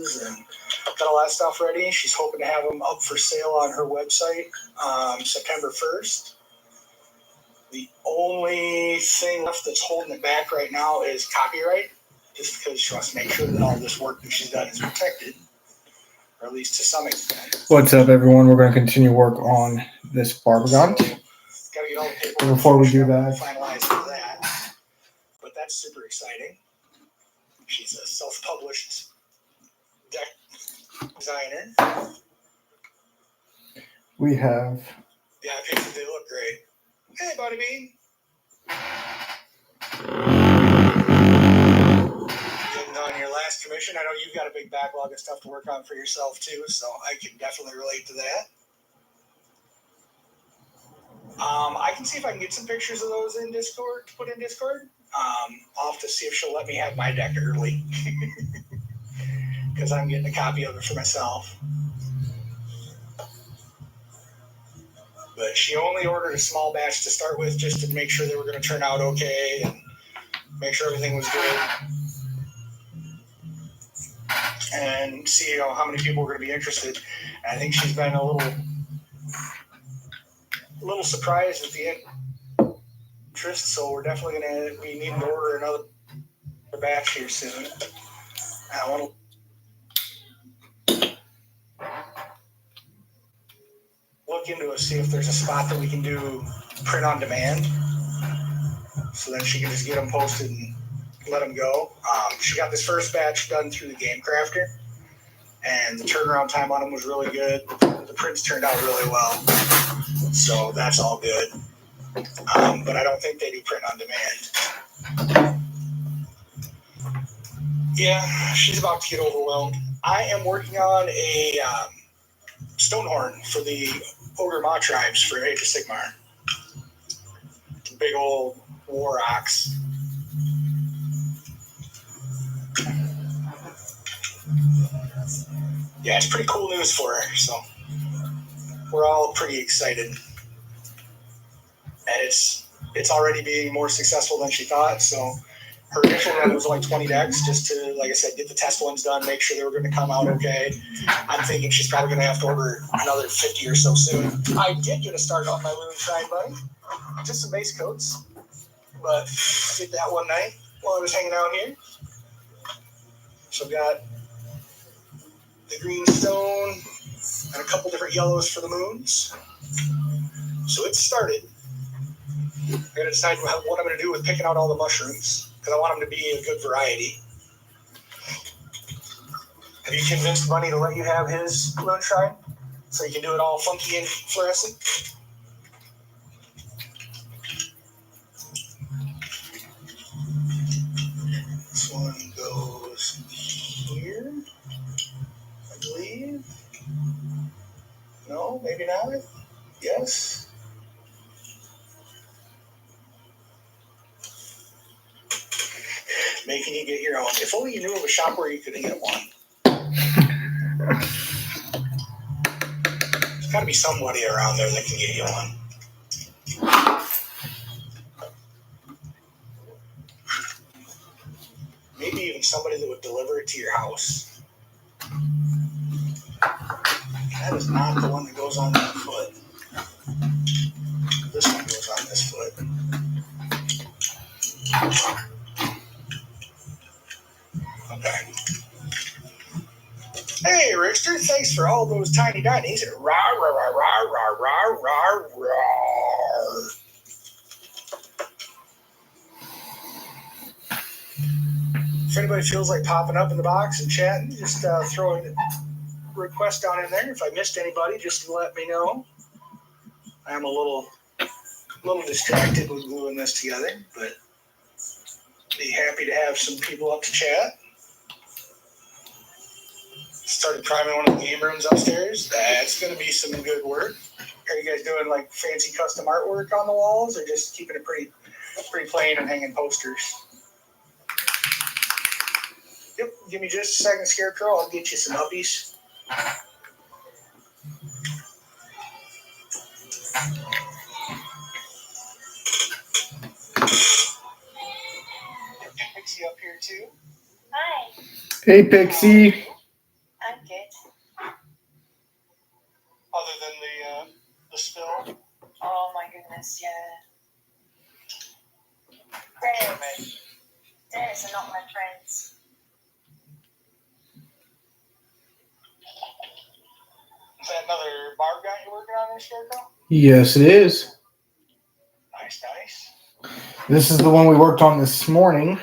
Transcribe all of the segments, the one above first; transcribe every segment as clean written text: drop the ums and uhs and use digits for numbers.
and got all that stuff ready. She's hoping to have them up for sale on her website September 1st. The only thing left that's holding it back right now is copyright, just because she wants to make sure that all this work that she's done is protected, or at least to some extent. What's up, everyone? We're going to continue work on this barber gun. So, gotta get all the paperwork Before we do that, finalized for that. But that's super exciting. She's a self-published designer. We have. Yeah, I think they look great. Hey, Buddy Bean. Getting on your last commission. I know you've got a big backlog of stuff to work on for yourself too, so I can definitely relate to that. I can see if I can get some pictures of those in Discord to put in Discord. I'll have to see if she'll let me have my deck early because I'm getting a copy of it for myself. But she only ordered a small batch to start with just to make sure they were going to turn out okay and make sure everything was good. And see how many people were going to be interested. And I think she's been a little surprised at the interest, so we're definitely going to be needing to order another batch here soon. I want to look into it, see if there's a spot that we can do print on demand, so then she can just get them posted and let them go. She got this first batch done through the Game Crafter, and the turnaround time on them was really good. The prints turned out really well, so that's all good. But I don't think they do print on demand. Yeah, she's about to get overwhelmed. I am working on a Stonehorn for the Ogre Maw tribes for Age of Sigmar. It's a big old war ox. Yeah, it's pretty cool news for her, so we're all pretty excited. And it's already being more successful than she thought, so her initial run was only 20 decks, just to, like I said, get the test ones done, make sure they were going to come out okay. I'm thinking she's probably going to have to order another 50 or so soon. I did get a start on my Loon Shrine Buddy, just some base coats, but I did that one night while I was hanging out here. So I've got the green stone and a couple different yellows for the moons. So it started. I got to decide what I'm going to do with picking out all the mushrooms, because I want them to be a good variety. Have you convinced Bunny to let you have his Loon Shrine so you can do it all funky and fluorescent? This one goes here, I believe. No, maybe not. Yes. Making you get your own. If only you knew of a shop where you could get one. There's got to be somebody around there that can get you one. Maybe even somebody that would deliver it to your house. That is not the one that goes on that foot. This one goes on this foot. Okay. Hey, Rickster, thanks for all those tiny dineys. Rawr, rawr, rawr, rawr, rawr, rawr, rawr. If anybody feels like popping up in the box and chatting, just throw a request down in there. If I missed anybody, just let me know. I'm a little distracted with gluing this together, but be happy to have some people up to chat. Started priming one of the game rooms upstairs. That's going to be some good work. Are you guys doing like fancy custom artwork on the walls, or just keeping it pretty plain and hanging posters? Yep, give me just a second, Scarecrow. I'll get you some uppies. Pixie up here too. Hi. Hey, Pixie. the spill. Oh my goodness, yeah. Dares are not my friends. Is that another barb gun you're working on there, Scarecrow? Yes, it is. Nice, nice. This is the one we worked on this morning.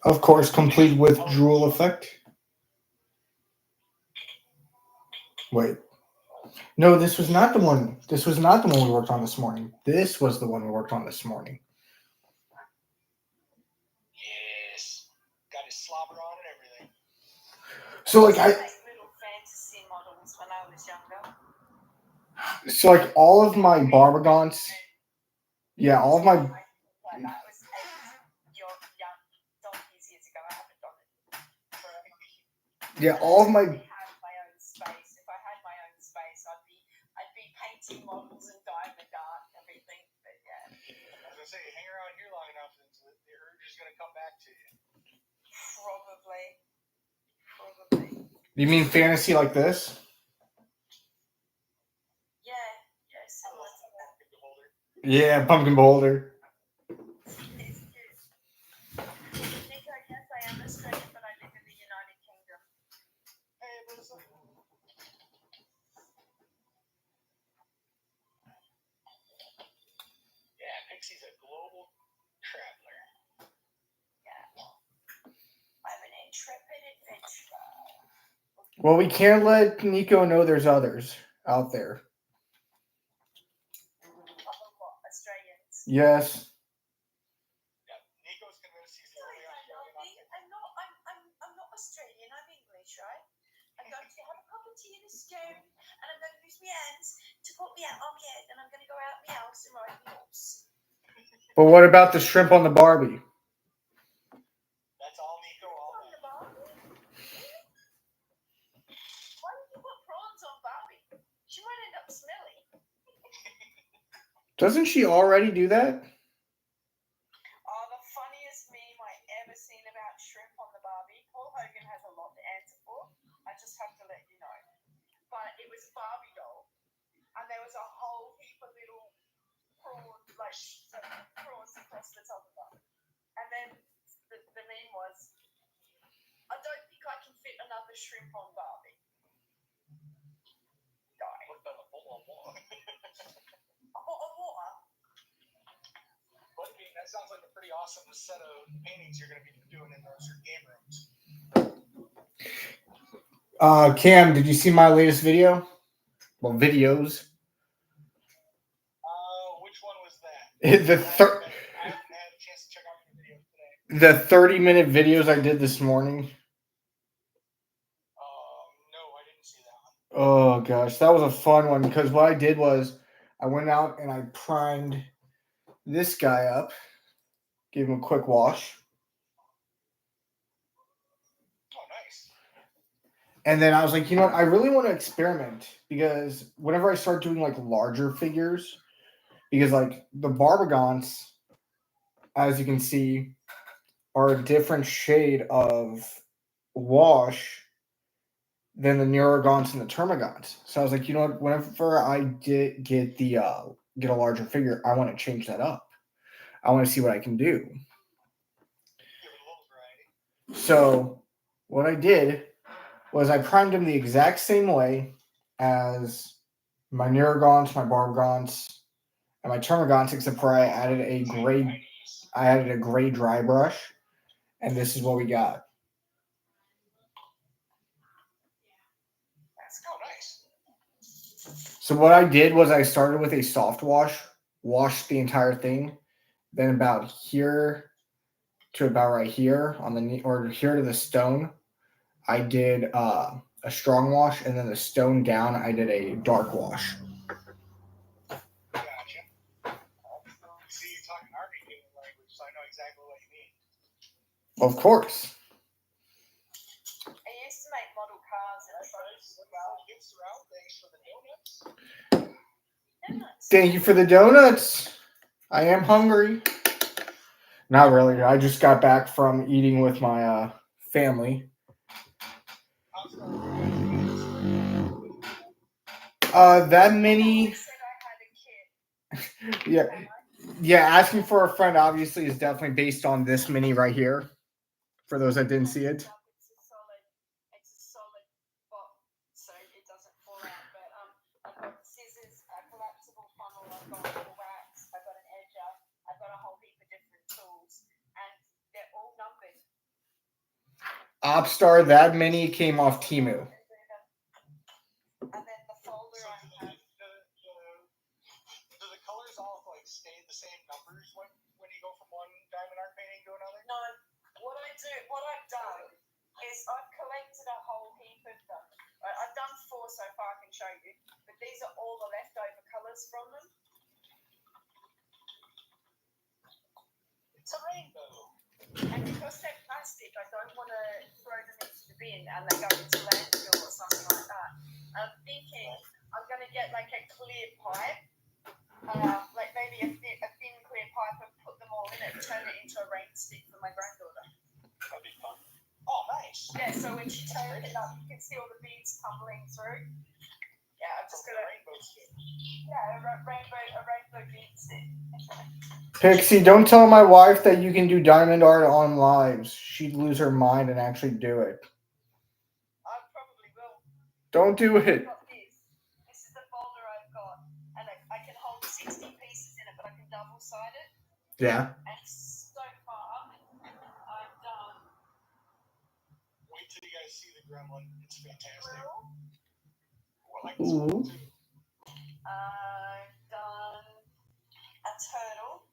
Of course, complete with drool effect. Wait. No, this was not the one. This was not the one we worked on this morning. This was the one we worked on this morning. Yes. Got his slobber on and everything. So like I used to make little fantasy models when I was younger. So like all of my Barbagons, yeah, all of my Like that was your young donkeys years ago. I haven't done it. yeah, all of my Have my own space. If I had my own space, I'd be painting models and dyeing the art and everything. But yeah. I was gonna say, hang around here long enough, and the urge is gonna come back to you. Probably. You mean fantasy like this? Yeah, similar to that. Yeah, pumpkin beholder. It's cute. Nick, I guess I am Australian, but I live in the United Kingdom. Hey, Melissa. Yeah, Pixie's a global traveler. Yeah. I'm an intrepid adventurer. Well, we can't let Nico know there's others out there. Australians. Yes. Yeah, Nico's convinced he's the only Australian. I'm not Australian. I'm English, right? I'm going to have a cup of tea in a scone, and I'm going to use my hands to put me out on my head, and I'm going to go out my house and ride my horse. But what about the shrimp on the Barbie? That's all Nico. All On the Barbie? Why would you put prawns on Barbie? She might end up smelly. Doesn't she already do that? Oh, the funniest meme I ever seen about shrimp on the Barbie. Paul Hogan has a lot to answer for. I just have to let you know. But it was Barbie doll, and there was a whole heap of little prawns across the top of them. And then the meme was, I don't think I can fit another shrimp on Barbie. Die. What about a bowl of water? A bottle of water. But I mean, that sounds like a pretty awesome set of paintings you're going to be doing in those game rooms. Cam, did you see my latest video? Well, videos. Which one was that? The I haven't had a chance to check out your video today. The 30-minute videos I did this morning. No, I didn't see that one. Oh gosh, that was a fun one because what I did was I went out and I primed this guy up, gave him a quick wash. Oh, nice. And then I was like, you know what? I really want to experiment because whenever I start doing like larger figures, because like the Barbagons, as you can see, are a different shade of wash than the Neurogons and the Termagons. So I was like, you know what? Whenever I get a larger figure, I want to change that up. I want to see what I can do. Give it a little variety. So what I did was I primed him the exact same way as my Neurogons, my Barbagons, and my Termagants, except for I added a gray dry brush, and this is what we got. Oh, nice. So what I did was I started with a soft wash, washed the entire thing, then about here to about right here on the knee, or here to the stone, I did a strong wash, and then the stone down, I did a dark wash. Gotcha. See, you're talking army gaming language, so I know exactly what you mean. Of course. I used to make model cars and Gifts are out. Thanks for the donuts. donuts. Thank you for the donuts. I am hungry. Not really. I just got back from eating with my family. That many. Said I had a kid. Yeah, yeah. Asking for a friend obviously is definitely based on this mini right here. For those that didn't see it. It's a solid box, so it doesn't fall out. But I've got scissors, a collapsible funnel, I've got a wax, I've got an edger, I've got a whole heap of different tools, and they're all numbered. Opstar, that mini came off Timu. And then the folder I have. Do the colors all like stay the same numbers when you go from one diamond art painting to another? No, what I've done is I've collected a whole heap of them. I've done 4 so far, I can show you, but these are all the leftover colors from them. It's a rainbow. And because they're plastic, I don't want to throw them into the bin and they go into landfill or something like that. I'm thinking I'm going to get like a clear pipe, like maybe a thin clear pipe, and put them all in it, turn it into a rain stick for my granddaughter. That'd be fun. Oh, nice. Yeah, so when she turns it up, you can see all the beads tumbling through. Yeah, I've just got a rainbow stick. Yeah, a rainbow bead stick. Pixie, don't tell my wife that you can do diamond art on lives. She'd lose her mind and actually do it. I probably will. Don't do it. I've got this. This is the folder I've got, and I can hold 60 pieces in it, but I can double-side it. Yeah. And so far, I've done. Wait till you guys see the gremlin. It's fantastic. Ooh. I've done a turtle.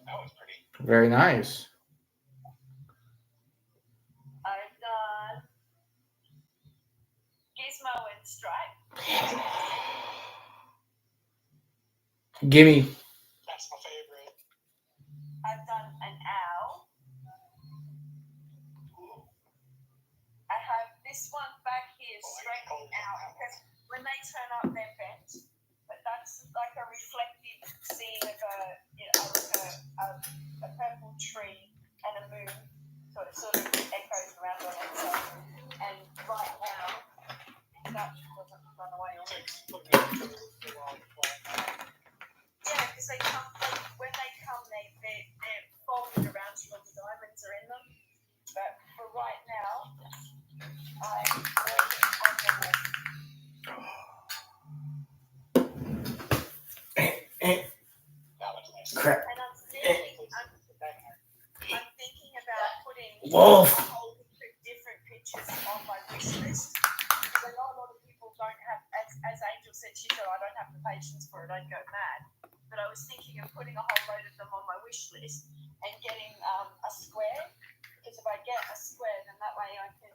That was pretty. Very nice. I've done Gizmo and Stripe. Gimme. That's my favorite. I've done an owl. Ooh. I have this one back here straight out because when they turn up, they're bent. But that's like a reflective scene of a purple tree and a moon. So it sort of echoes around on it. So, and right now, that doesn't run away on it. Yeah, because they come, when they come, they're folded around so the diamonds are in them. But for right now, I'm working on the wolf. Crap. And I'm thinking about putting Wolf. a whole heap of different pictures on my wish list. Because I know a lot of people don't have, as Angel said, she said, I don't have the patience for it, I'd go mad. But I was thinking of putting a whole load of them on my wish list and getting a square. Because if I get a square, then that way I can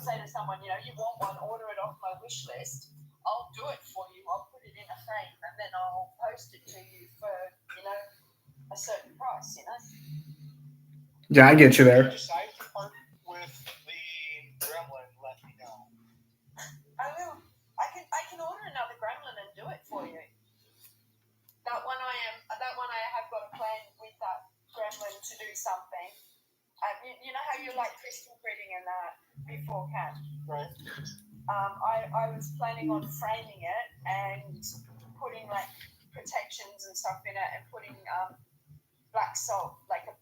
say to someone, you want one, order it off my wish list. I'll do it for you. I'll put it in a frame and then I'll post it to you for, a certain price, Yeah, I get you there. If you decide to part with the gremlin, let me know. I will. I can order another gremlin and do it for you. That one I have got a plan with that gremlin to do something. You know how you like crystal printing and that before, Kat? Right. I was planning on framing it and putting like protections and stuff in it and putting black salt, like a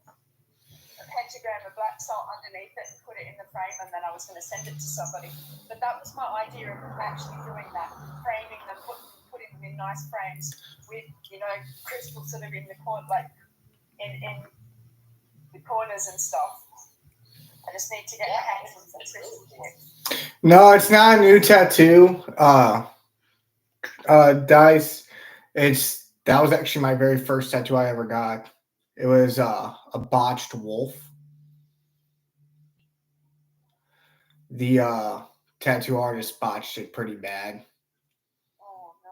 pentagram of black salt underneath it and put it in the frame, and then I was going to send it to somebody. But that was my idea of actually doing that, framing them, putting them in nice frames with, crystal sort of in the corner, like in the corners and stuff. I just need to get my hands on some crystal here. No, it's not a new tattoo. Dice. That was actually my very first tattoo I ever got. It was a botched wolf. The tattoo artist botched it pretty bad. Oh no.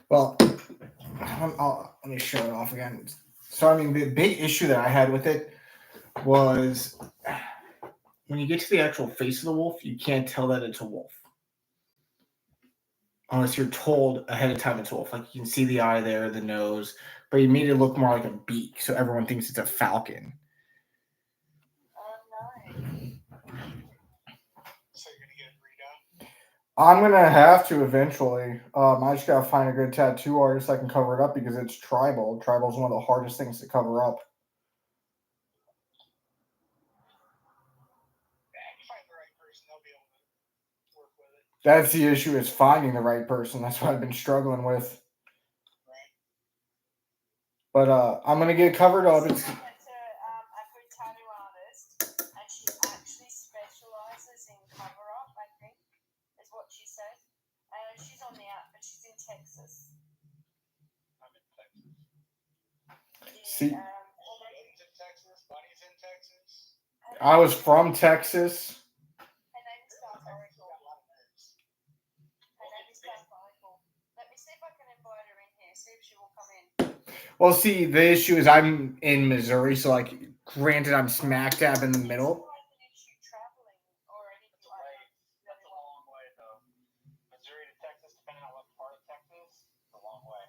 Well, let me show it off again. So, I mean, the big issue that I had with it was when you get to the actual face of the wolf, you can't tell that it's a wolf. Unless you're told ahead of time it's a wolf. Like, you can see the eye there, the nose, but you made it look more like a beak, so everyone thinks it's a falcon. Oh no. I'm gonna have to eventually. I just gotta find a good tattoo artist that can cover it up because it's tribal. Tribal is one of the hardest things to cover up. And you find the right person, they'll be able to work with it. That's the issue, is finding the right person. That's what I've been struggling with. Right. But I'm gonna get covered up. I It's, went to a good tattoo artist, and she actually specializes in cover up. I think is what she said. She's on the app, but she's in Texas. I'm in Texas. See, Bunny's in Texas. Bunny's in Texas. I was from Texas. Her name is Michael. Her name is Michael. Let me see if I can invite her in here. See if she will come in. Well, see, the issue is I'm in Missouri, so like, granted, I'm smack dab in the middle. It's not an issue traveling or anything like that. That's a long way, though. Missouri to Texas, depending on what part of Texas, it's a long way.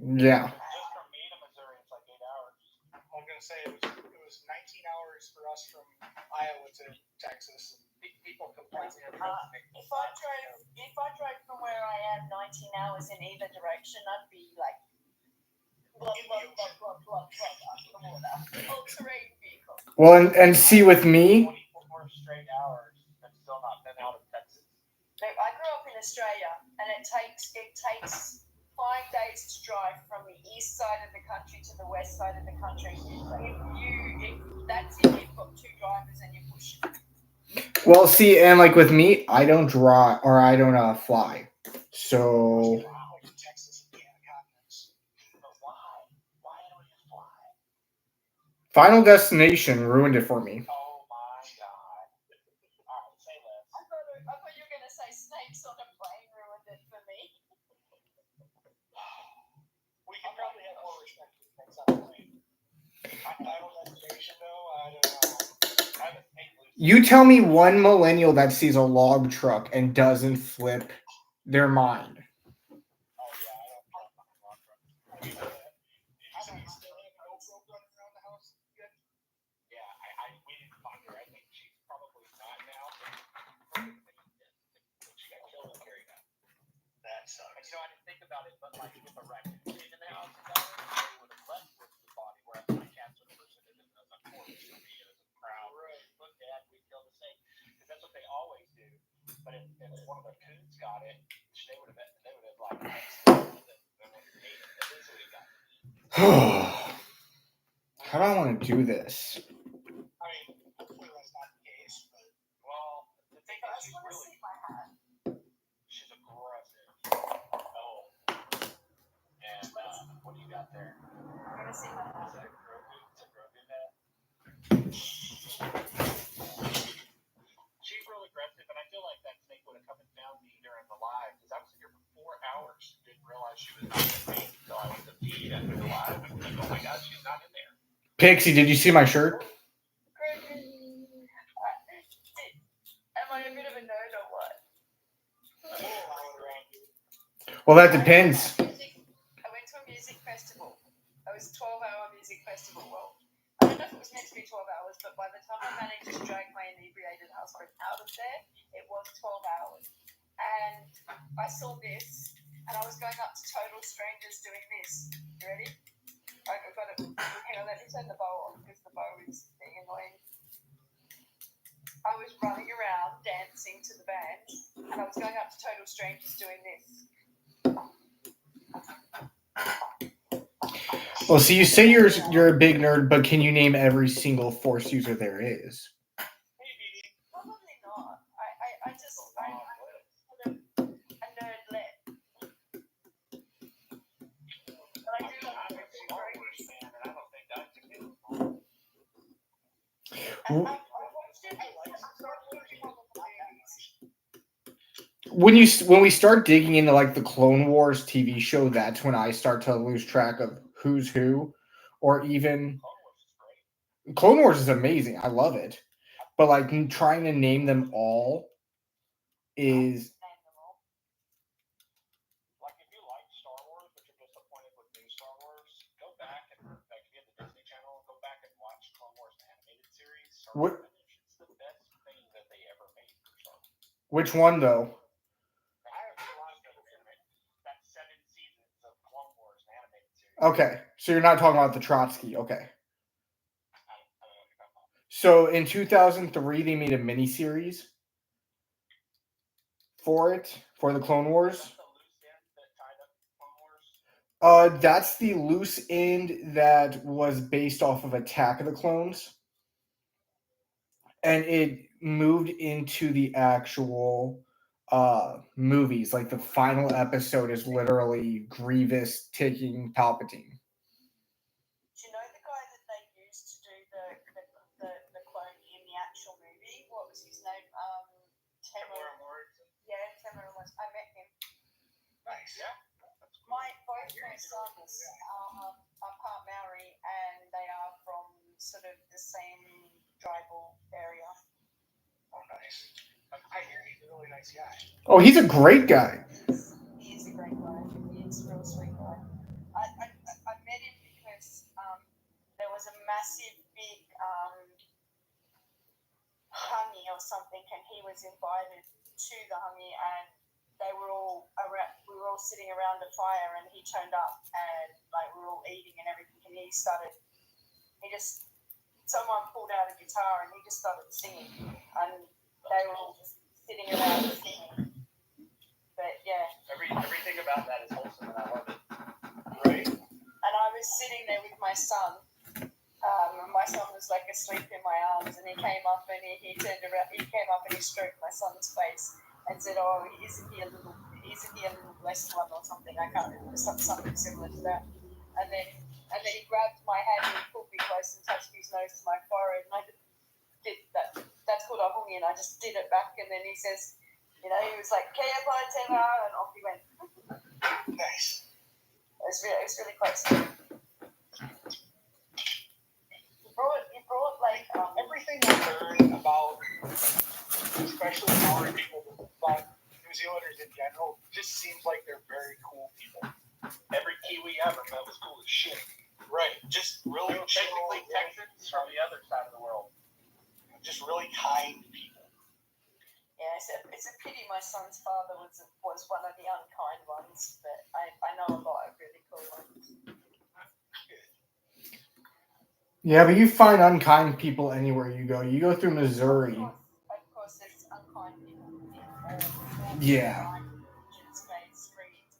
Yeah. Just from me to Missouri, it's like 8 hours. I was gonna say it was 19 hours for us from Iowa to Texas. People complain. If I drove from where I am 19 hours in either direction, I'd be like blah blah blah blah blah blah under the water. All-terrain vehicle. Well, and see, with me, 24 straight hours and still not been out of Texas. Look, I grew up in Australia, and it takes 5 days to drive from the east side of the country to the west side of the country. If that's it, you've got 2 drivers and you're pushing. well, see, and like with me, I don't drive or I don't fly. So Texas and Canada continents. But why? Why don't you fly? Final Destination ruined it for me. Oh my god. Alright, say less. I thought you were gonna say snakes on a plane ruined it for me. We can probably have more respect for snakes on the plane. Final Destination, though, I don't know. I haven't paid loose. You tell me one millennial that sees a log truck and doesn't flip their mind. Oh, yeah, I don't know. Did you still have no rope running around the house yet? Yeah, we didn't find her. I think she's probably not now. She got killed and carried out. That sucks. And I didn't think about it, but like with a raccoon in the house, they would have left with the body, whereas my cats would have presented it as a corpse to me as a proud. Right. Look, Dad, we killed a snake. Because that's what they always do. But if one of the coons got it, they would have like How do I want to do this? I mean, hopefully that's not the case, but well, the thing is, she's really she's aggressive. Oh, and what do you got there? I'm gonna see my hat. Is that a Grogu? It's a Grogu hat. She's real aggressive, and I feel like that snake would have come and found me during the live because I was here for 4 hours. Didn't realize she was not with me until I went to pee after the live. And I'm like, oh my god, she's not in there. Pixie, did you see my shirt? Am I a bit of a nerd or what? Well, that depends. I went to a music festival. It was a 12-hour music festival. Well, I don't know if it was meant to be 12 hours, but by the time I managed to drag my inebriated husband out of there, it was 12 hours. And I saw this, and I was going up to total strangers doing this. You ready? I've got it. Hang on, let me turn the bow on because the bow is being annoying. I was running around dancing to the band, and I was going up to total strangers doing this. Well, see, you say you're a big nerd, but can you name every single Force user there is? Probably not. I'm sort of a nerdlet. But I do love Star Wars fan, and I don't think I can do it. I watched it. I like Star Wars movies. When we start digging into like the Clone Wars TV show, that's when I start to lose track of who's who, or even Clone Wars is amazing. I love it, but like trying to name them all is. Like if you like Star Wars, but you're disappointed with new Star Wars, go back and like if you have the Disney Channel, go back and watch Clone Wars the animated series. What? It's the best thing that they ever made for Star Wars. Which one though? Okay, so you're not talking about the Trotsky. Okay. I don't know what you're talking about. So in 2003, they made a miniseries for the Clone Wars. That's the loose end that tied up Clone Wars. That's the loose end that was based off of Attack of the Clones, and it moved into the actual movies. Like the final episode is literally Grievous taking Palpatine. Do you know the guy that they used to do the clone in the actual movie? What was his name? Tamara Morrison. Yeah, Tamara was. I met him. Nice. Yeah. Both my sons are part Maori, and they are from sort of the same tribal area. Oh, nice. I hear he's a really nice guy. Oh, he's a great guy. He is a great guy. He is a real sweet guy. I met him because there was a massive big hangi or something, and he was invited to the hangi, and we were all sitting around the fire, and he turned up, and like we were all eating and everything, and someone pulled out a guitar and he just started singing, and they were all just sitting around singing. But yeah, Everything about that is wholesome, and I love it. Right. and I was sitting there with my son. And my son was like asleep in my arms, and he came up and he turned around. He came up and he stroked my son's face and said, "Oh, isn't he a little blessed one or something?" I can't remember, something similar to that. And then he grabbed my hand and he pulled me close and touched his nose to my forehead, and I did that. That's called a hongi, and I just did it back. And then he says, he was like, "Kia pai te ngā," and off he went. Nice. It was really close. You brought like Everything I learned about, especially Maori people, but New Zealanders in general, just seems like they're very cool people. Every Kiwi ever met was cool as shit. Right. Just really chill. Technically, Texans from the other side of the world. Just really kind people. Yeah, it's a pity my son's father was one of the unkind ones, but I know a lot of really cool ones. Yeah, but you find unkind people anywhere you go. You go through Missouri. Of course, there's unkind people in all Yeah. religions, faiths, creeds,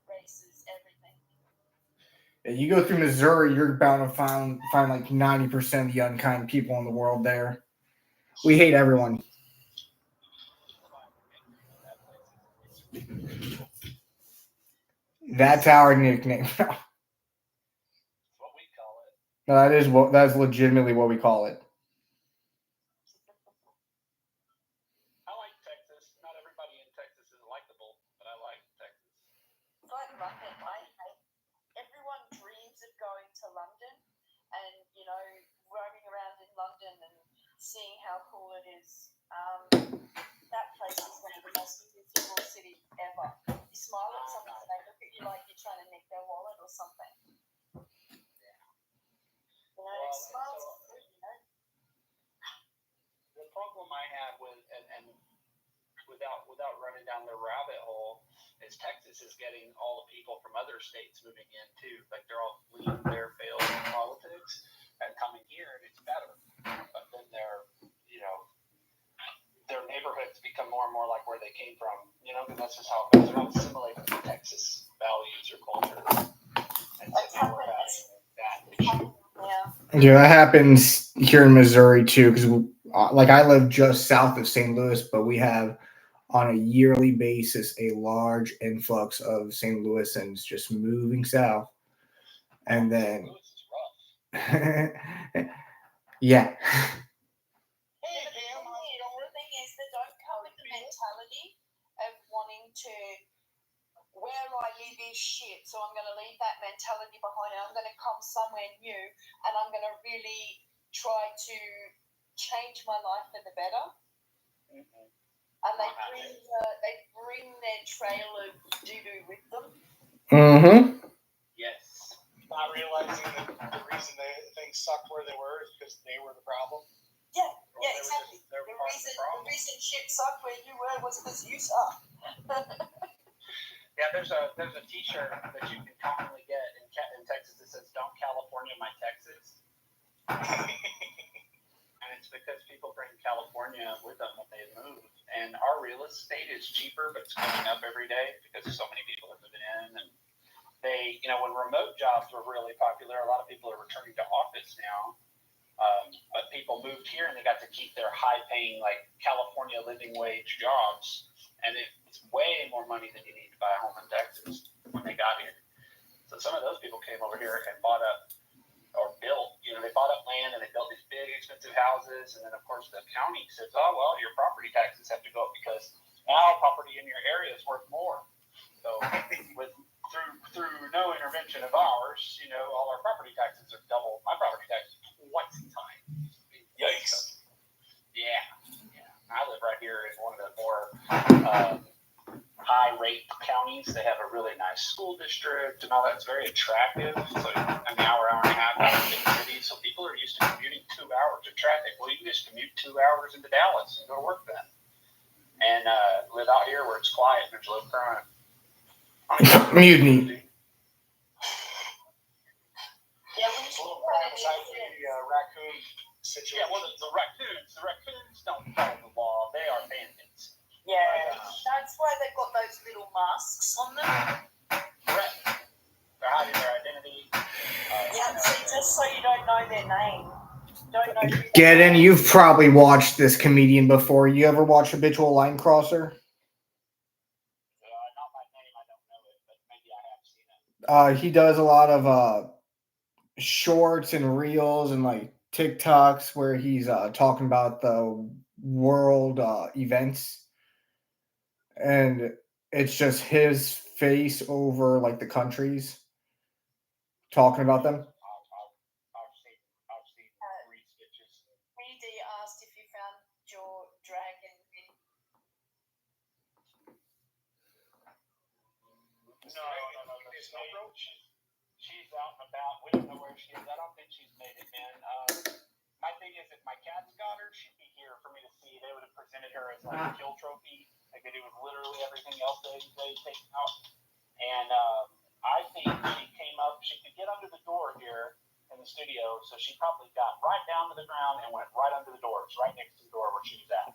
races, everything. Yeah, you go through Missouri, you're bound to find like 90% of the unkind people in the world there. We hate everyone. That's our nickname. What we call it. No, that's legitimately what we call it. I like Texas. Not everybody in Texas is likable, but I like Texas. It's like London. Everyone dreams of going to London and roaming around in London and seeing how cool it is. That place is one of the most beautiful cities ever. You smile at someone and they look at you like you're trying to nick their wallet or something. Smiles. The problem I have with and without running down the rabbit hole is Texas is getting all the people from other states moving in too. Like they're all fleeing their failed politics and coming here, and it's better. But then their neighborhoods become more and more like where they came from. Because that's just how it goes. They're not assimilating to Texas values or culture. And so now we're having that issue. Yeah, that happens here in Missouri too. Because I live just south of St. Louis, but we have on a yearly basis a large influx of St. Louisans just moving south, and then yeah. The thing is, they don't come with the mentality of wanting to. Where I live is shit, so I'm going to leave that mentality behind, and I'm going to come somewhere new, and I'm going to really try to change my life for the better. Mm-hmm. And they bring their trail of doo-doo with them. Mm-hmm. Yes. Not realizing that the reason things sucked where they were is because they were the problem. Yeah, exactly. The reason shit sucked where you were was because you sucked. Yeah, there's a T-shirt that you can commonly get in Texas says, "Don't California my Texas." And it's because people bring California with them when they move. And our real estate is cheaper, but it's going up every day because so many people are moving in. And they, when remote jobs were really popular, a lot of people are returning to office now. But people moved here and they got to keep their high-paying, like California living wage jobs. And it's way more money than you need to buy a home in Texas when they got here. So some of those people came over here and bought up or built, they bought up land and they built these big expensive houses. And then of course the county says, oh, well, your property taxes have to go up because now property in your area is worth more. So through no intervention of ours, all our property taxes are double. My property tax is twice the time. Yikes. Yeah. I live right here in one of the more high-rate counties. They have a really nice school district and all that. It's very attractive. It's like an hour and a half out of the city. So people are used to commuting 2 hours of traffic. Well, you can just commute 2 hours into Dallas and go to work then. And live out here where it's quiet and there's low crime. Mutiny. Yeah, we It's a little crime aside from the raccoon situation. Yeah, well, the raccoons don't follow the law. They are bandits. Yeah, that's why they've got those little masks on them. Correct. They're hiding their identity. Yeah, so just so you don't know their name. Don't know who they Get in. are. You've probably watched this comedian before. You ever watch Habitual Line Crosser? Not by name, I don't know it, but maybe I have seen it. He does a lot of shorts and reels and like TikToks where he's talking about the world events, and it's just his face over like the countries talking about them. I've seen 3 stitches. PD asked if you found your dragon. No. She's out and about. We don't know where she is. I don't think she's made it, man. My thing is, if my cats got her, she'd be here for me to see. They would have presented her as like a kill trophy. Like they do with literally everything else they take out. And I think she came up. She could get under the door here in the studio, so she probably got right down to the ground and went right under the door. It's right next to the door where she was at.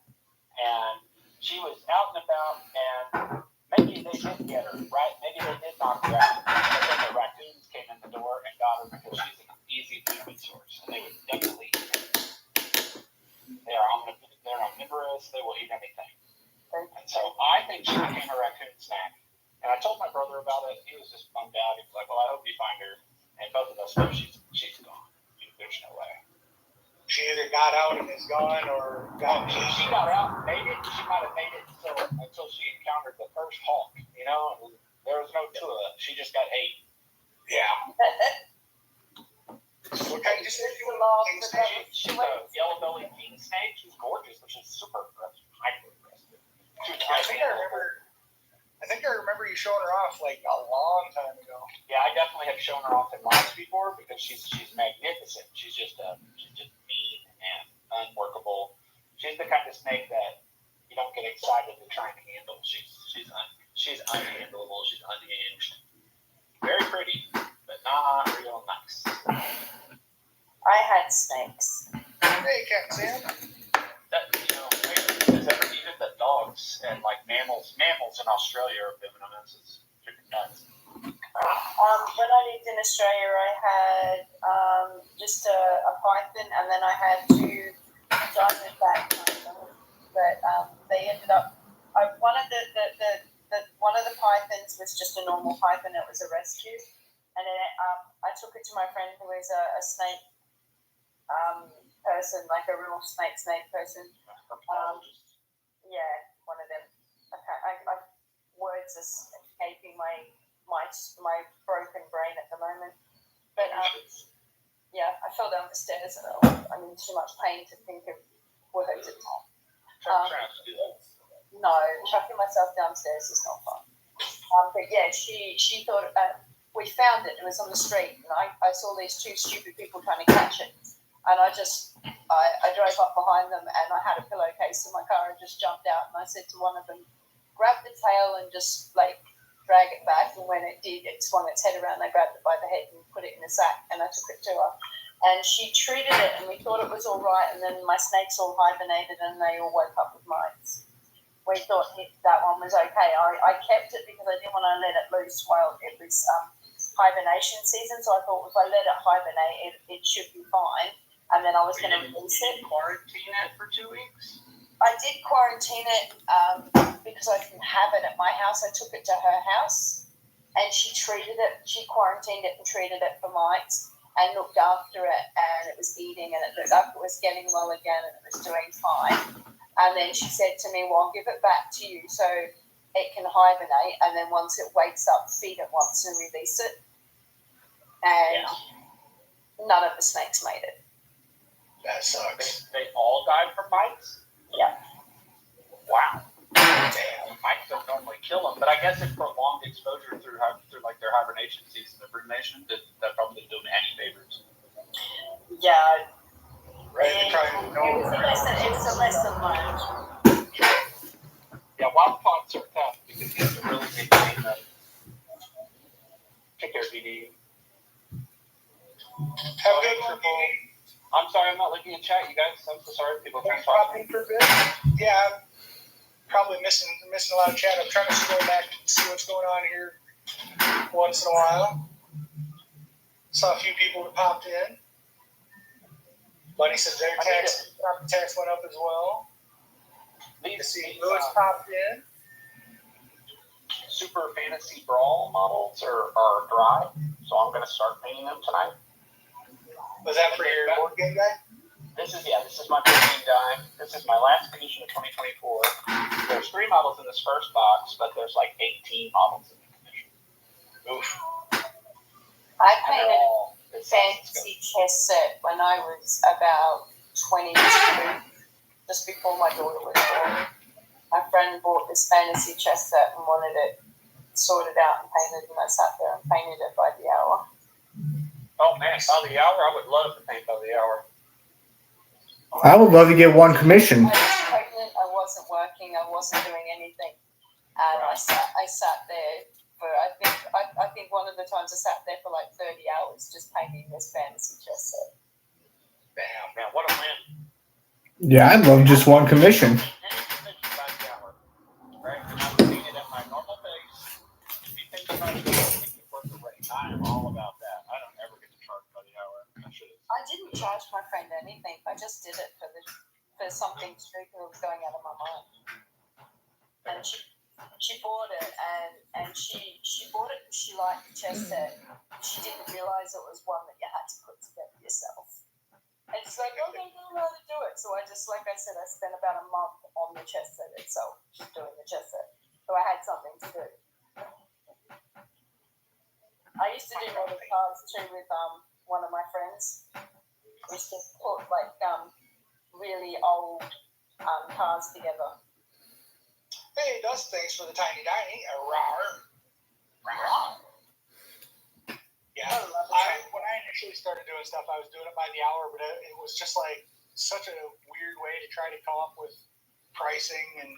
And she was out and about, and maybe they did get her, right? Maybe they did knock her out. But then the raccoons came in the door and got her because she's an easy food source, and they would definitely eat her. They're omnivorous. They will eat anything. And so I think she became a raccoon snack. And I told my brother about it. He was just bummed out. He was like, well, I hope you find her. And both of us know she's gone. There's no way. She either got out and is gone or got. She got out and made it. She might have made it until she encountered the first hawk, And there was no Tua. She just got ate. Yeah. What kind of snake? She's a yellow-bellied king snake. She's gorgeous, but she's super aggressive. Hyper aggressive. I think I remember you showing her off like a long time ago. Yeah, I definitely have shown her off in lives before because she's magnificent. She's just mean and unworkable. She's the kind of snake that you don't get excited to try and handle. She's unhandleable. She's unhinged. Very pretty, but not real nice. I had snakes. Hey, Captain Sam. Even the dogs and like mammals in Australia are venomous. It's freaking nuts. When I lived in Australia, I had just a python, and then I had 2 diamondback pythons. But they ended up. One of the pythons was just a normal python. It was a rescue, and then I took it to my friend who is a snake person, like a real snake person. Yeah, one of them. Words are escaping my broken brain at the moment. But yeah, I fell down the stairs and I'm in too much pain to think of words. No, chucking myself downstairs is not fun. But yeah, she thought we found it. It was on the street, and I saw these 2 stupid people trying to catch it. And I drove up behind them, and I had a pillowcase in my car and just jumped out. And I said to one of them, grab the tail and just like drag it back, and when it did, it swung its head around. I grabbed it by the head and put it in a sack, and I took it to her. And she treated it, and we thought it was all right, and then my snakes all hibernated, and they all woke up with mites. We thought that one was okay. I kept it because I didn't want to let it loose while it was hibernation season, so I thought if I let it hibernate, it should be fine, and then I was going to release it. Quarantine it for 2 weeks? I did quarantine it because I didn't have it at my house. I took it to her house, and she treated it. She quarantined it and treated it for mites and looked after it, and it was eating, and it looked like it was getting well again, and it was doing fine. And then she said to me, well, I'll give it back to you so it can hibernate, and then once it wakes up, feed it once and release it. And none of the snakes made it. That sucks. They all died from mites? Yeah. Wow. Damn. Mites don't normally kill them, but I guess if prolonged exposure through like their hibernation season of rumination, that probably didn't do them any favors. Yeah. Right? It was a lesson learned. Yeah, wild pots are tough because you have to really maintain them. Take care, BD. Have a good one, I'm sorry, I'm not looking at chat, you guys. I'm so sorry. People are Probably for good. Yeah, I'm probably missing a lot of chat. I'm trying to scroll back and see what's going on here once in a while. Saw a few people that popped in. Bunny says their text went up as well. These Lewis popped in. Super Fantasy Brawl models are dry, so I'm going to start painting them tonight. Was that for your board game guy? This is my board game guy. This is my last commission of 2024. There's 3 models in this first box, but there's like 18 models in the commission. Oof. I painted a fantasy chess set when I was about 22, just before my daughter was born. My friend bought this fantasy chess set and wanted it sorted out and painted, and I sat there and painted it by the hour. Oh man, by the hour? I would love to paint by the hour. I would love to get one commission. I was pregnant, I wasn't working, I wasn't doing anything. And I sat there for, I think one of the times I sat there for like 30 hours just painting this fantasy chess set. Damn, man, what a win. Yeah, I'd love just one commission. Right? And I would paint it at my normal pace. If you think about it, I am all about that. I don't ever get to charge by the hour. I didn't charge my friend anything. I just did it for something stupid that was going out of my mind. And she bought it, and she bought it because she liked the chess set. She didn't realize it was one that you had to put together yourself. And she's like, oh, I don't know how to do it. So I just, like I said, I spent about a month on the chess set itself, just doing the chess set. So I had something to do. I used to do model cards too with one of my friends. We used to put like really old cards together. Hey, it does things for the tiny tiny. Rawr. Yeah, when I initially started doing stuff, I was doing it by the hour, but it was just like such a weird way to try to come up with pricing and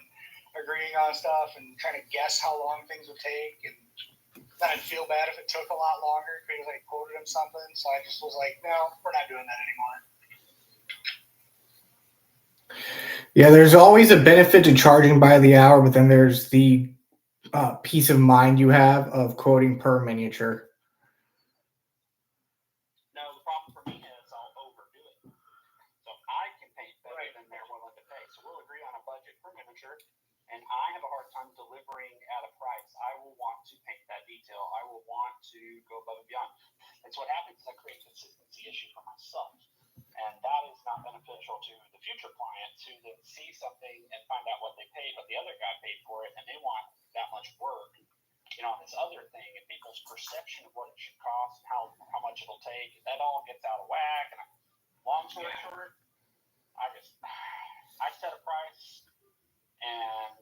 agreeing on stuff and trying to guess how long things would take. And then I'd feel bad if it took a lot longer because I quoted him something. So I just was like, no, we're not doing that anymore. Yeah, there's always a benefit to charging by the hour, but then there's the peace of mind you have of quoting per miniature. No, the problem for me is I'll overdo it. So I can paint better than they're willing to pay. So we'll agree on a budget per miniature, and I have a hard time delivering at a price. I will want to paint that detail. I will want to go above and beyond. And so what happens is I create a consistency issue for myself. And that is not beneficial to the future clients who then see something and find out what they paid, but the other guy paid for it, and they want that much work, on this other thing, and people's perception of what it should cost and how much it'll take, that all gets out of whack. And long story short, I set a price and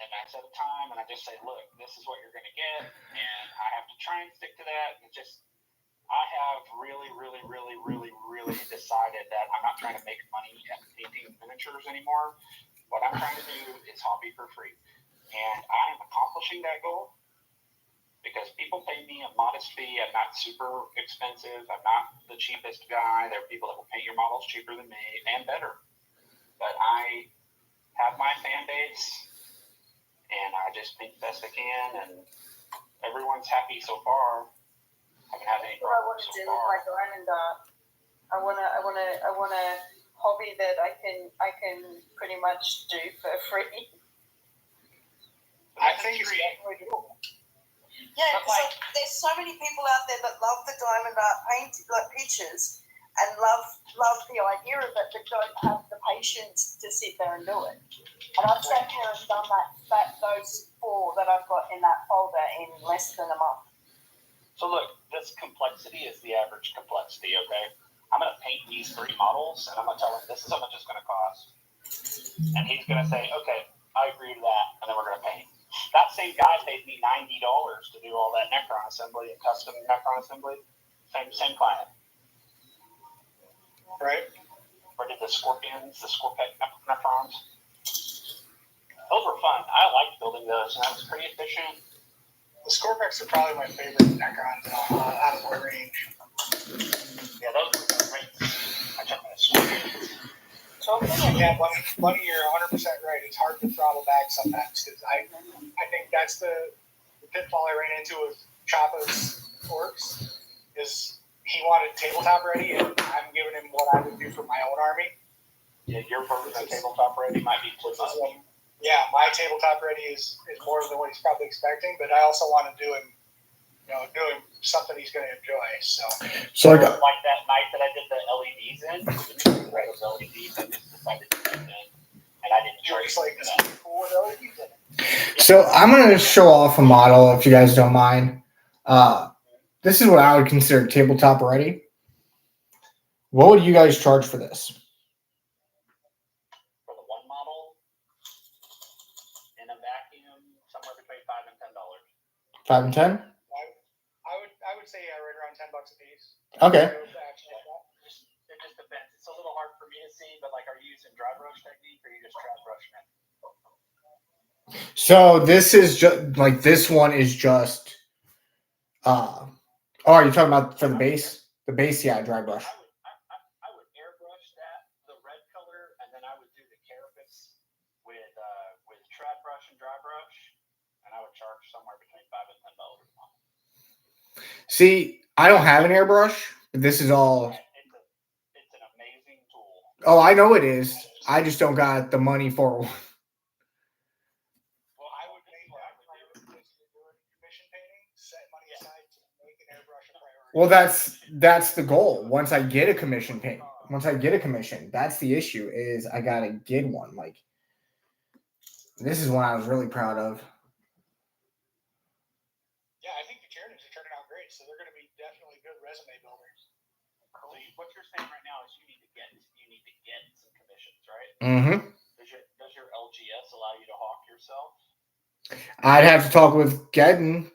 I set a time, and I just say, look, this is what you're going to get, and I have to try and stick to that. And I have really, really, really, really, really decided that I'm not trying to make money at painting miniatures anymore. What I'm trying to do is hobby for free. And I am accomplishing that goal. because people pay me a modest fee. I'm not super expensive. I'm not the cheapest guy. There are people that will paint your models cheaper than me and better. But I have my fan base, and I just paint the best I can, and everyone's happy so far. I haven't had any What I want problems to so do with far. my diamond art, I want a hobby that I can pretty much do for free. I think it's definitely doable. Yeah, But because there's so many people out there that love the diamond art paint, like pictures, and love the idea of it, but don't have the patience to sit there and do it. And I've sat there and done those 4 that I've got in that folder in less than a month. So look, this complexity is the average complexity, okay? I'm going to paint these 3 models, and I'm going to tell him this is how much it's going to cost. And he's going to say, okay, I agree to that, and then we're going to paint. That same guy paid me $90 to do all that Necron assembly and custom Necron assembly. Same client. Right? Or did the Scorpions, the Scorpion Necrons. Those were fun. I liked building those, and that was pretty efficient. The Scorpex are probably my favorite Necrons out of my range. Yeah, those were great. I checked my Scorpions. Yeah, Bunny, you're 100% right. It's hard to throttle back sometimes because I think that's the pitfall I ran into with Choppa's orcs is he wanted tabletop ready, and I'm giving him what I would do for my own army. Yeah, your version of tabletop ready might be too much. Yeah, my tabletop ready is more than what he's probably expecting, but I also want to do him something he's going to enjoy. So like that night that I did the LEDs in, those LEDs, I just decided to put them in, and I didn't You're charge just like, for that. cool with LEDs in it. So I'm gonna show off a model if you guys don't mind. This is what I would consider tabletop ready. What would you guys charge for this? For the one model, in a vacuum, somewhere between $5 and $10. 5 and 10? I would say right around $10 a piece. Okay. It just depends. It's a little hard for me to see, but like, are you using dry brush technique or are you just dry brushing it? So this is just like this one is just. Are you talking about for the base? The base, yeah, dry brush. I would airbrush that the red color, and then I would do the carapace with trad brush and dry brush, and I would charge somewhere between $5 and $10 a month. See, I don't have an airbrush, but this is all. It's an amazing tool. Oh, I know it is. I just don't got the money for one. Well, I would make what I would do is doing commission painting, set money aside to make an airbrush a priority. Well, that's the goal. Once I get a commission, that's the issue. Is I gotta get one. Like this is one I was really proud of. Yeah, I think the Tyrannies are turning out great, so they're going to be definitely good resume builders. So what you're saying right now is you need to get some commissions, right? Mm-hmm. Does your LGS allow you to hawk yourself? I'd have to talk with Gedden,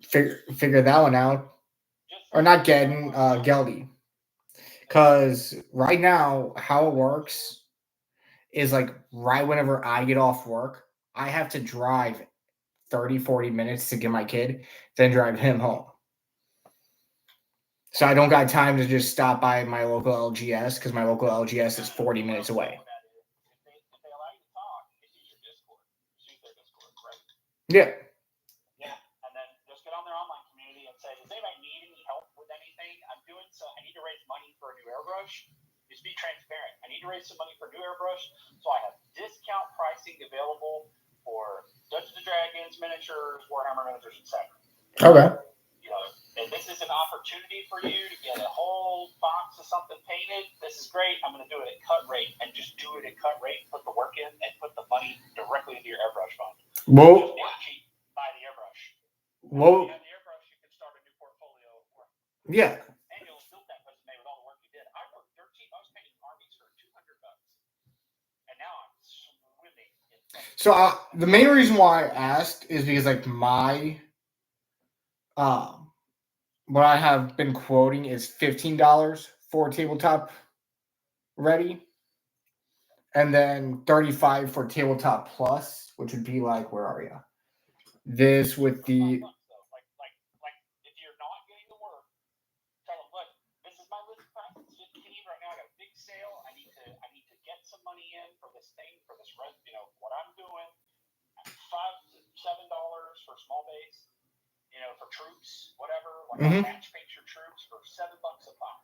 figure that one out. Or not Gedden, Geldy. Because right now, how it works is like right whenever I get off work, I have to drive 30, 40 minutes to get my kid, then drive him home. So I don't got time to just stop by my local LGS because my local LGS is 40 minutes away. If they allow you to talk, it's use your Discord. Use their Discord, right? Yeah. Yeah. And then just get on their online community and say, does anybody need any help with anything? I need to raise money for a new airbrush. Just be transparent. I need to raise some money for a new airbrush, so I have discount pricing available for Dungeons and Dragons, miniatures, Warhammer miniatures, etc. Okay. And this is an opportunity for you to get a whole box of something painted. This is great. I'm going to do it at cut rate, and just do it at cut rate. Put the work in, and put the money directly into your airbrush fund. Well, Just cheap. Buy the airbrush. Well, If you have the airbrush, you can start a new portfolio of work. Yeah. And you'll build that resume with all the work you did. I worked 13. I was painting armies for $200, and now I'm swimming in. So the main reason why I asked is because like my what I have been quoting is $15 for tabletop ready, and then $35 for tabletop plus, which would be like, where are you? This with the Like Mhm. match paint your troops for $7 a pop.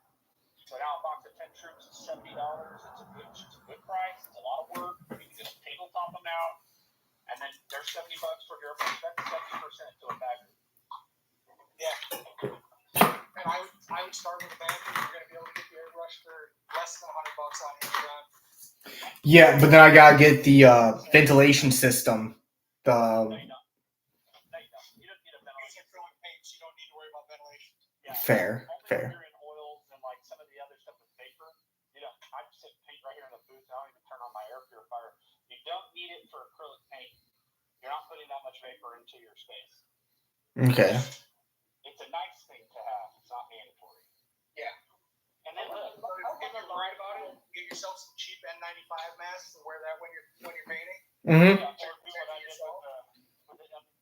So now a box of 10 troops is $70. It's a good price. It's a lot of work. You can just tabletop them out, and then there's $70 for your airbrush. That's 70% to a bagger. Yeah. And I would start with a bagger. You're going to be able to get the airbrush for less than $100 on Amazon. Yeah, but then I gotta get the ventilation system. The No, you don't. No, you don't. You don't need a ventilation. Using acrylic paints, you don't need to worry about ventilation. Yeah. fair, Only fair. when you're in oils and like some of the other stuff with vapor. You know, I just hit paint right here in the booth. I don't even turn on my air purifier. You don't need it for acrylic paint. You're not putting that much vapor into your space. Okay. It's a nice thing to have. It's not mandatory. Yeah. And then look, If you're right about it, get yourself some cheap N95 masks and wear that when you're painting. Mm-hmm. or do what I did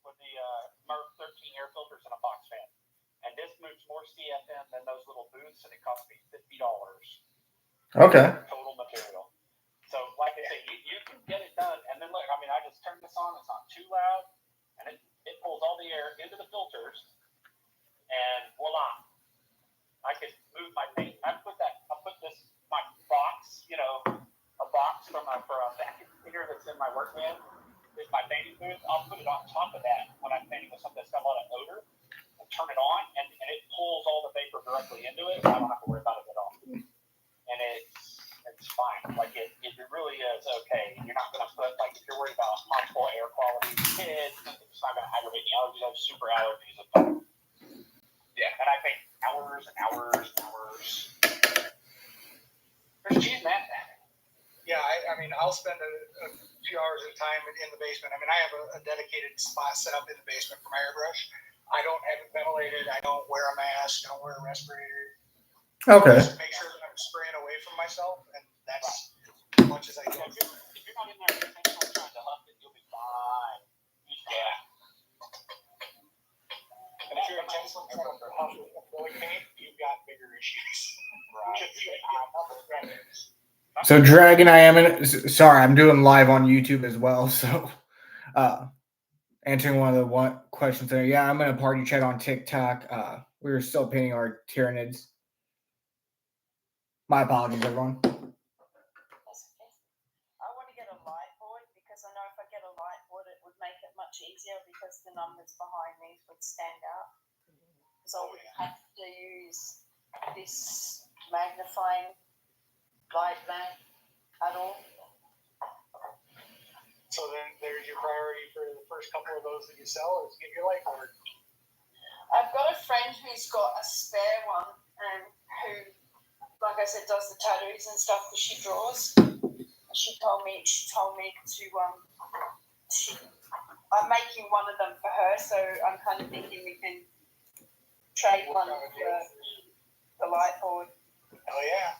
with the Mark 13 air filters and a box fan. And this moves more CFM than those little booths, and it cost me $50 Okay. total material. So, like I say, you can get it done. And then look, I mean, I just turned this on. It's not too loud, and it pulls all the air into the filters, and voila! I could move my paint. I put my box, a box for a vacuum cleaner that's in my work van. Is my painting booth. I'll put it on top of that when I'm painting with something that's got a lot of odor, and turn it on, and it pulls all the vapor directly into it. I don't have to worry about it at all. And it's fine. Like it really is okay. You're not gonna put if you're worried about harmful air quality for kids, it's not gonna aggravate the allergies. I have super allergies. Yeah, and I paint hours and hours and hours. There's cheese, man. Yeah, I mean, I'll spend a few hours of time in the basement. I mean, I have a dedicated spot set up in the basement for my airbrush. I don't have it ventilated. I don't wear a mask. I don't wear a respirator. Okay. Just make sure that I'm spraying away from myself, and that's as much as I can. If you're not in there intentionally trying to huff it, you'll be fine. Yeah. And if you're intentionally trying to huff acrylic paint, you've got bigger issues. Right. So Dragon, sorry, I'm doing live on YouTube as well. So, answering one of the questions there. Yeah, I'm in a party chat on TikTok. We were still painting our Tyranids. My apologies, everyone. That's okay. I want to get a light board because I know if I get a light board, it would make it much easier because the numbers behind these would stand out. Because I wouldn't have to use this magnifying light lamp at all. So then there's your priority for the first couple of those that you sell is get your light board. I've got a friend who's got a spare one and who, like I said, does the tattoos and stuff that she draws. She told me to I'm making one of them for her, so I'm kind of thinking we can trade one for the light board. Oh yeah.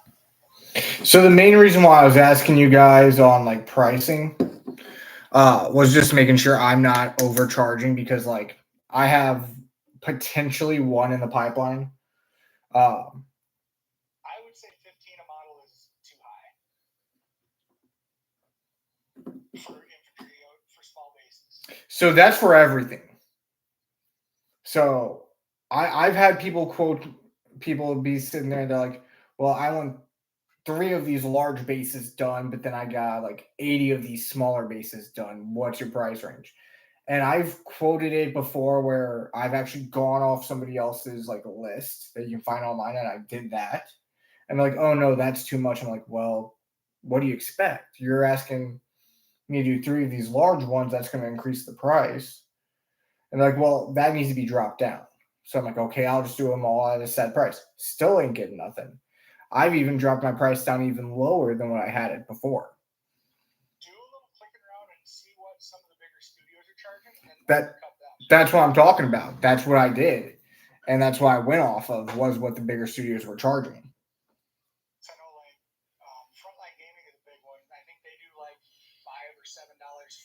So the main reason why I was asking you guys on pricing was just making sure I'm not overcharging because I have potentially one in the pipeline. I would say 15 a model is too high for infantry for small bases. So that's for everything. So I've had people be sitting there and they're like, well, I want 3 of these large bases done, but then I got 80 of these smaller bases done. What's your price range? And I've quoted it before where I've actually gone off somebody else's list that you can find online, and I did that. And they're like, oh no, that's too much. I'm like, well, what do you expect? You're asking me to do 3 of these large ones, that's going to increase the price. And they're like, well, that needs to be dropped down. So I'm like, okay, I'll just do them all at a set price. Still ain't getting nothing. I've even dropped my price down even lower than what I had it before. Do a little clicking around and see what some of the bigger studios are charging, and cut down. That's what I'm talking about. That's what I did. And that's what I went off of was what the bigger studios were charging. So I know Frontline Gaming is a big one. I think they do $5 or $7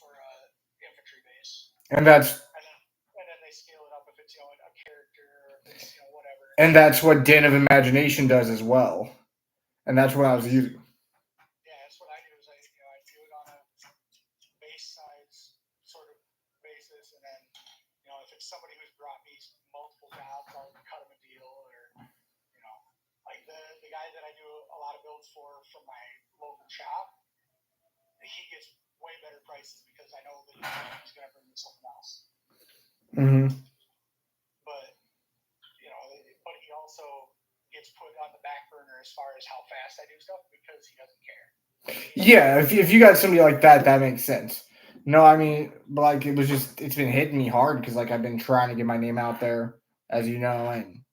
for a infantry base. And that's and then they scale it up if it's a character or if it's whatever. And that's what Den of Imagination does as well. And that's what I was using. Yeah, that's what I do is I do it on a base size sort of basis, and then if it's somebody who's brought me multiple jobs, I'll cut them a lot of builds from my local shop, he gets way better prices because I know that he's going to bring me something else. Mm-hmm. But he also gets put on the back burner as far as how fast I do stuff because he doesn't care. Yeah, if you got somebody like that, that makes sense. No, I mean, like it's been hitting me hard because like I've been trying to get my name out there, as you know, and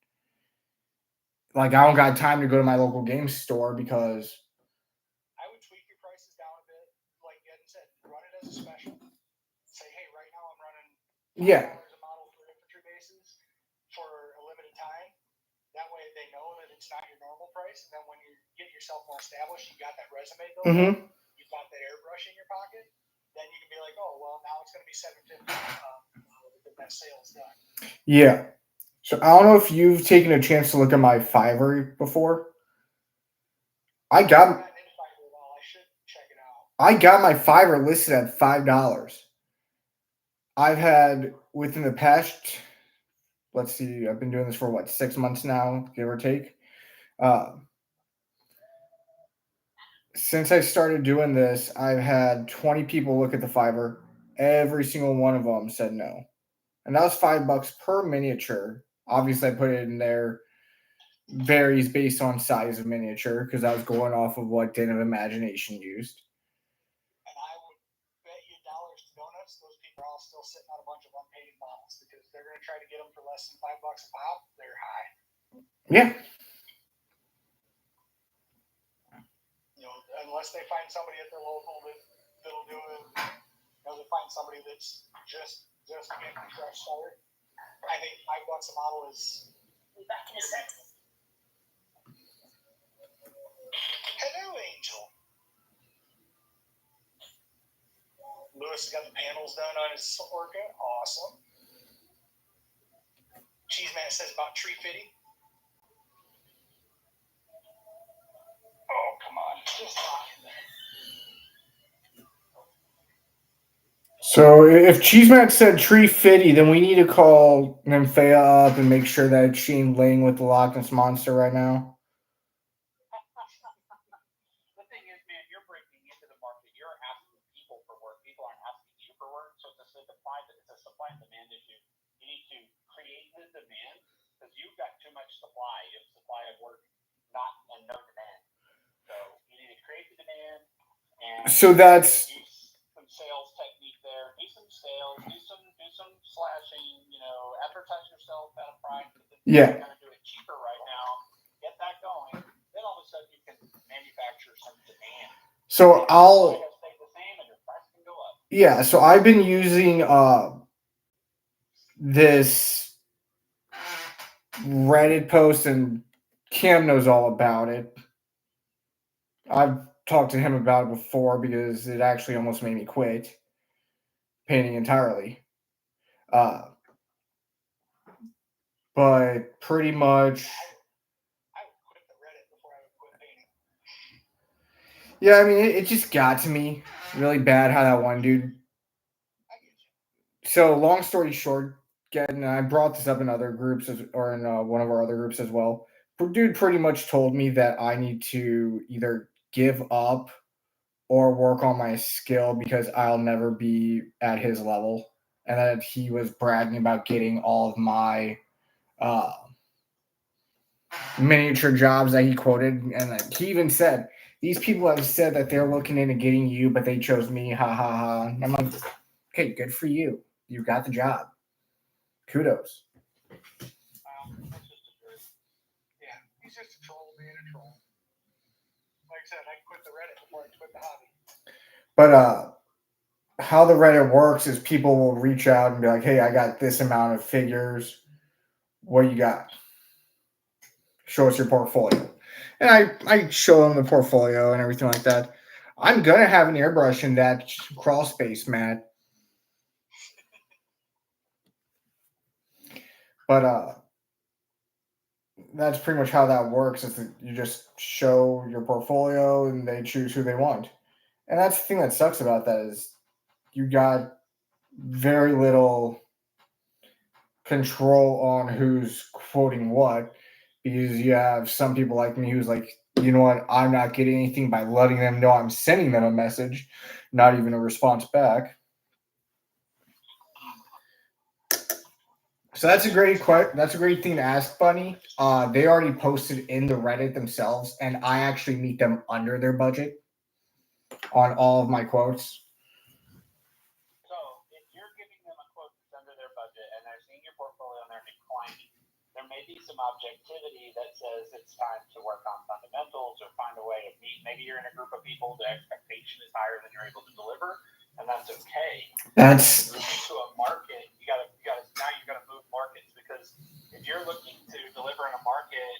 like I don't got time to go to my local game store because I would tweak your prices down a bit, like Ed said, run it as a special. Say, hey, right now I'm running yeah, $5 a model for infantry bases for a limited time. That way they know that it's not your normal price, and then when you get yourself more established, you got that resume built up, you've got that airbrush in your pocket, then you can be like, oh, well, now it's going to be $750 to get that sales done. yeah. So I don't know if you've taken a chance to look at my Fiverr before. I got I should check it out. I got my Fiverr listed at $5. I've had within the past, let's see, I've been doing this for what 6 months now, give or take. Since I started doing this, I've had 20 people look at the Fiverr. Every single one of them said no, and that was $5 per miniature. Obviously, I put it in there. Varies based on size of miniature because I was going off of what Den of Imagination used. And I would bet you dollars to donuts, those people are all still sitting on a bunch of unpainted models because they're going to try to get them for less than $5 a pop. They're high. Yeah. Unless they find somebody at their local that'll do it. They find somebody that's just getting a fresh start. I think $5 a model is. Be back in a second. Hello, Angel. Lewis has got the panels done on his Orca. Awesome. Cheeseman says about tree fitting. Oh, come on. Just lock in there. So if Cheeseman said tree fitty, then we need to call Nymphaea up and make sure that she ain't laying with the Loch Ness Monster right now. The thing is, man, you're breaking into the market. You're asking people for work. People aren't asking you for work. So it's a supply and demand issue. You need to create the demand because you've got too much supply. You have supply of work, and no demand. So you need to create the demand and So that's use some sales technique there. Do some sales. Do some slashing. Advertise yourself at a price. Yeah. You're going to do it cheaper right now. Get that going. Then all of a sudden you can manufacture some demand. So I'll. Stay the same and your price can go up. Yeah. So I've been using this Reddit post, and Cam knows all about it. I've talked to him about it before because it actually almost made me quit painting entirely. But pretty much. I would quit the Reddit before I would quit painting. Yeah, I mean, it just got to me really bad how that one dude. So, long story short, and I brought this up in other groups or in one of our other groups as well. Dude pretty much told me that I need to either give up or work on my skill because I'll never be at his level. And that he was bragging about getting all of my miniature jobs that he quoted. And he even said, these people have said that they're looking into getting you, but they chose me. Ha ha ha. And I'm like, okay, good for you. You got the job. Kudos. That's just a jerk. Yeah, he's just a troll being a troll. Like I said, I quit the Reddit before I quit the hobby. But how the Reddit works is people will reach out and be like, hey, I got this amount of figures. What you got? Show us your portfolio. And I show them the portfolio and everything like that. I'm going to have an airbrush in that crawl space, Matt. But that's pretty much how that works. Is that you just show your portfolio and they choose who they want. And that's the thing that sucks about that is you got very little control on who's quoting what because you have some people like me who's like, you know what, I'm not getting anything by letting them know I'm sending them a message, not even a response back. So that's a great thing to ask, Bunny. They already posted in the Reddit themselves, and I actually meet them under their budget on all of my quotes. So if you're giving them a quote that's under their budget and they're seeing your portfolio and they're declining, there may be some objectivity that says it's time to work on fundamentals or find a way to meet. Maybe you're in a group of people, the expectation is higher than you're able to deliver, and that's okay. That's Moving to a market, you gotta move markets, because if you're looking to deliver in a market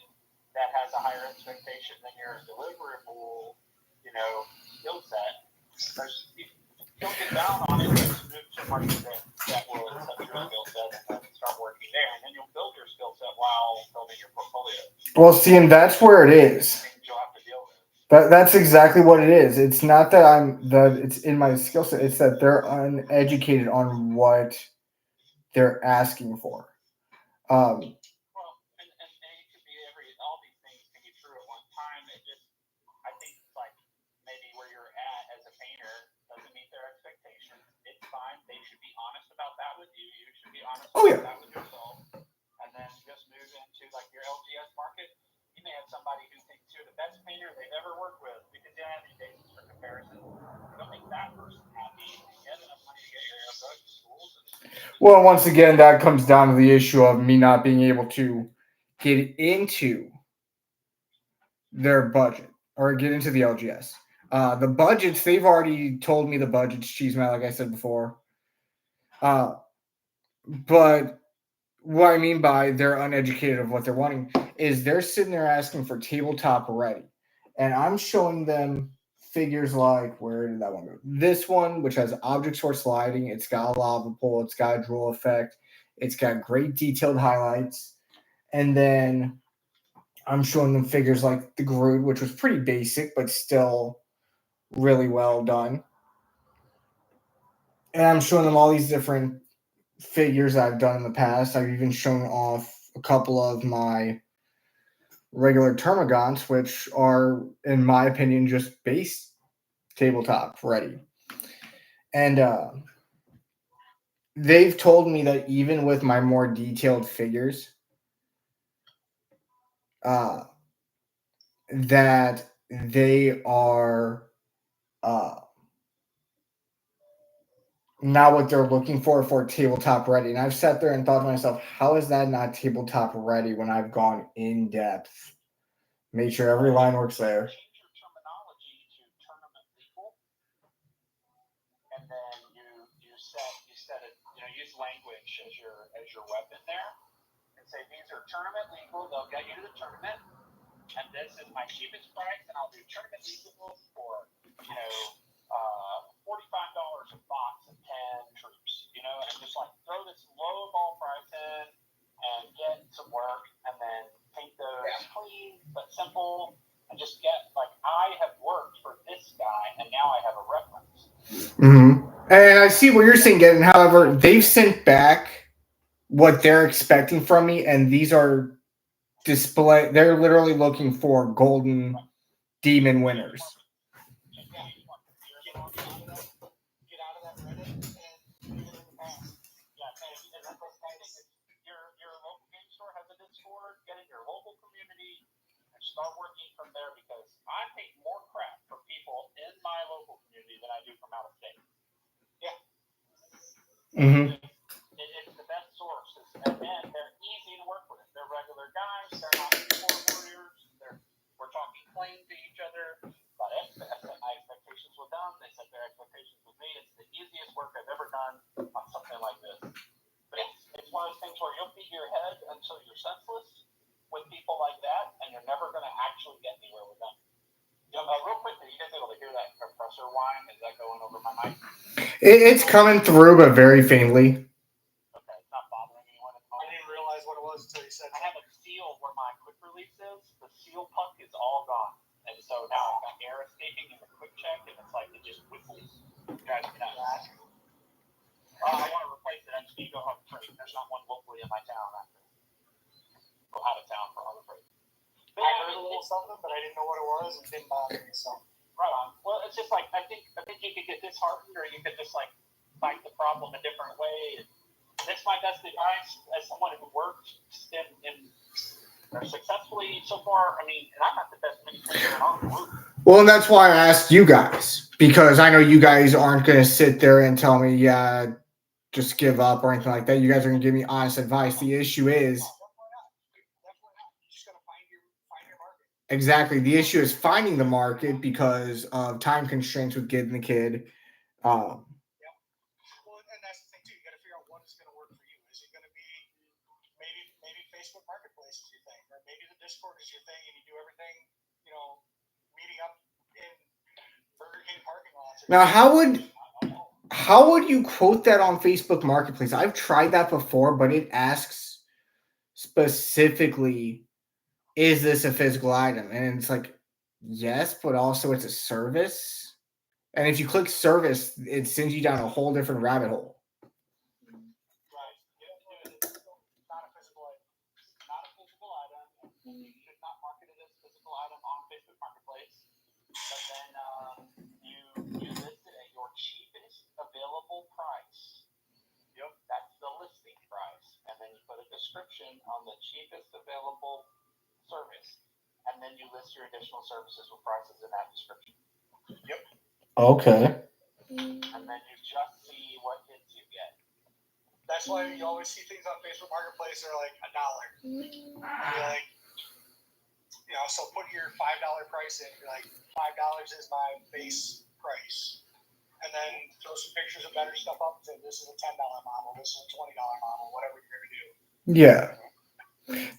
that has a higher expectation than your deliverable, skill set, don't get down on it. Just move to a market that will accept your skill set and then start working there, and then you'll build your skill set while building your portfolio. well, see, and that's where it is. Things you'll have to deal with. That's exactly what it is. It's not that it's in my skill set. It's that they're uneducated on what they're asking for. Well, and it could be all these things can be true at one time. I think it's like maybe where you're at as a painter doesn't meet their expectations. It's fine. They should be honest about that with you. You should be honest about that with yourself. And then just move into like your LGS market. You may have somebody who thinks you're the best painter they've ever worked with because you don't have any basis for comparison. Don't make that person happy. You have enough money to get your airbrush tools. Well, once again, that comes down to the issue of me not being able to get into their budget or get into the LGS. The budgets, they've already told me the budgets, cheese man, like I said before. But what I mean by they're uneducated of what they're wanting is they're sitting there asking for tabletop ready. And I'm showing them figures like, where did that one go? This one, which has object source lighting, it's got a lava pool, it's got a drool effect, it's got great detailed highlights. And then I'm showing them figures like the Groot, which was pretty basic, but still really well done. And I'm showing them all these different figures I've done in the past. I've even shown off a couple of my regular Termagants, which are, in my opinion, just base tabletop ready. And they've told me that even with my more detailed figures, that they are not what they're looking for tabletop ready. And I've sat there and thought to myself, how is that not tabletop ready when I've gone in depth, made sure every line works there? Change your terminology to tournament legal, and then you set it. Use language as your weapon there, and say these are tournament legal. They'll get you to the tournament, and this is my cheapest price, and I'll do tournament legal for $45 a box and 10 troops. And just like throw this low ball price in and get some work, and then paint those clean but simple, and just get like I have worked for this guy, and now I have a reference. Mm-hmm. And I see what you're saying, Getting. However, they've sent back what they're expecting from me, and these are display. They're literally looking for golden demon winners. Get out of that Reddit and leave it in the past. Yeah, your local game store has a Discord. Get in your local community and start working from there, because I take more crap from people in my local community than I do from out of state. Yeah. Mm-hmm. It's the best sources, and they're easy to work with. They're regular guys. They're not keyboard warriors. We're talking plain to each other. But I set my expectations with them. They set their expectations with me. It's the easiest work I've ever done on something like this. But it's one of those things where you'll beat your head until you're senseless with people like that, and you're never going to actually get anywhere with them. Real quick, are you guys able to hear that compressor whine? Is that going over my mic? It's coming through, but very faintly. Okay, it's not bothering anyone at all. I didn't realize what it was until you said I have a seal where my quick release is. The seal puck is all gone. And so now I've got air escaping in the quick check, and it's like it just whistles. Guys, nuts. I want to replace it. I just need to go have a freight. There's not one locally in my town. I have to go out of town for other freight. I heard a little little something, but I didn't know what it was and it didn't bother me. So Right on. Well, it's just like I think you could get disheartened, or you could just like fight the problem a different way. That's my best advice as someone who worked in successfully so far. I mean, and I'm not the best mini trainer in our group. Well, and that's why I asked you guys, because I know you guys aren't going to sit there and tell me, yeah, just give up or anything like that. You guys are going to give me honest advice. The issue is definitely not. You just gotta find your market. exactly the issue is finding the market because of time constraints with getting the kid. Well, and that's the thing too. You got to figure out what is going to work for you. Is it going to be maybe Facebook Marketplace is your thing, or maybe the Discord is your thing, and you do everything, meeting up in Burger King parking lots. Now, how would you quote that on Facebook Marketplace? I've tried that before, but it asks specifically, is this a physical item? And it's like, yes, but also it's a service. And if you click service, it sends you down a whole different rabbit hole. Right. It's not a physical item. Not a physical item. You should not market it as a physical item on Facebook Marketplace. But then you list it at your cheapest available price. Yep. That's the listing price. And then you put a description on the cheapest available service. And then you list your additional services with prices in that description. Yep. Okay. And then you just see what hits you get. That's why you always see things on Facebook Marketplace that are like $1. You're like, so put your $5 price in. You're like, $5 is my base price. And then throw some pictures of better stuff up and say, this is a $10 model, this is a $20 model, whatever you're going to do. Yeah.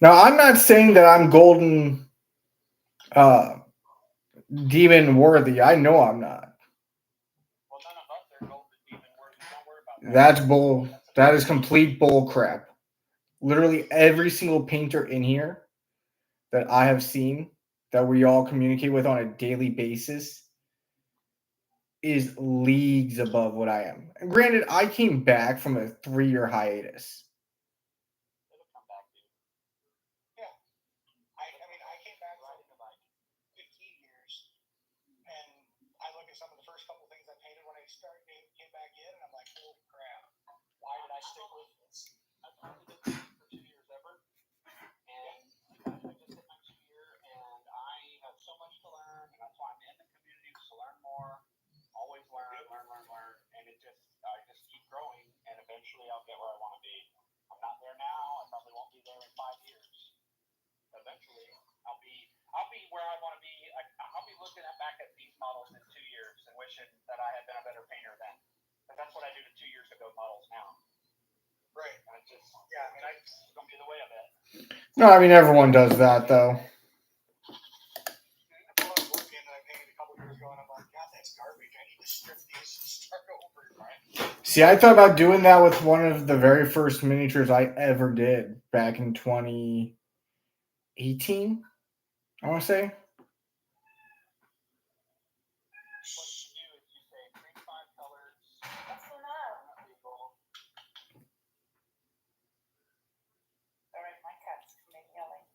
Now, I'm not saying that I'm golden demon worthy. I know I'm not. Well, none of us are golden demon worthy. Don't worry about that. That's bull. That is complete bull crap. Literally every single painter in here that I have seen that we all communicate with on a daily basis is leagues above what I am. And granted, I came back from a 3-year hiatus. It'll come back to you. Yeah. I came back from 15 years, and I look at some of the first couple things I painted when I came back in, and I'm like, holy crap, why did I stick with this? I've only been painting for 2 years ever, and I just hit my 2 year, and I have so much to learn, and that's why I'm in the community to learn more. Always learn, and I just keep growing, and eventually I'll get where I want to be. I'm not there now. I probably won't be there in 5 years. Eventually, I'll be where I want to be. I'll be looking back at these models in 2 years and wishing that I had been a better painter then. But that's what I do to 2 years ago models now. Right. And it's just, it's going to be the way of it. No, I mean, everyone does that, though. I was working and I painted a couple years ago, and I'm like, God, that's garbage. I need to strip these and start over. Right? See, I thought about doing that with one of the very first miniatures I ever did back in 2018, I want to say. What you do is you say 3 to 5 colors. That's enough. Sorry, my cat's coming yelling.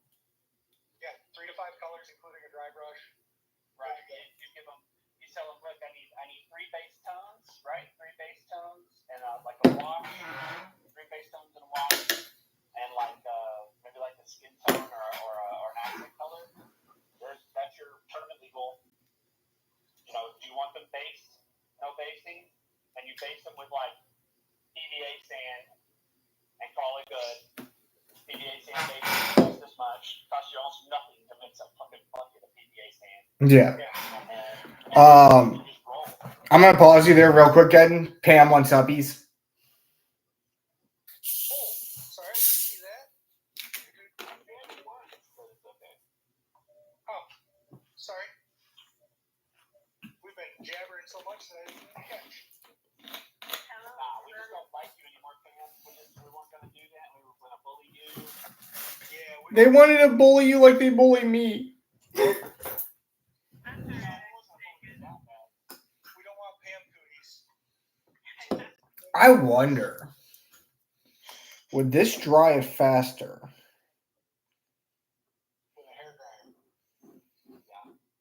Yeah, 3 to 5 colors, including a dry brush. Right. You give them. You tell them, look, I need 3 base tones, right? 3 base tones and like a wash. 3 base tones and a wash, and maybe like a skin tone or an accent color. That's your tournament legal. Do you want them based? No basing, and you base them with like PVA sand and call it good. PVA sand basing costs this much. Costs you almost nothing to mix a fucking bucket of PVA sand. Yeah. And you just roll. I'm going to pause you there real quick, Ed. Pam wants uppies. Oh, sorry, I didn't see that. Oh, sorry. We've been jabbering so much that I didn't catch. We just don't like you anymore, Pam. We weren't going to do that. We were going to bully you. Yeah, They wanted to bully you like they bully me. We don't want Pam cooties. I wonder, would this dry faster? With a hair dryer.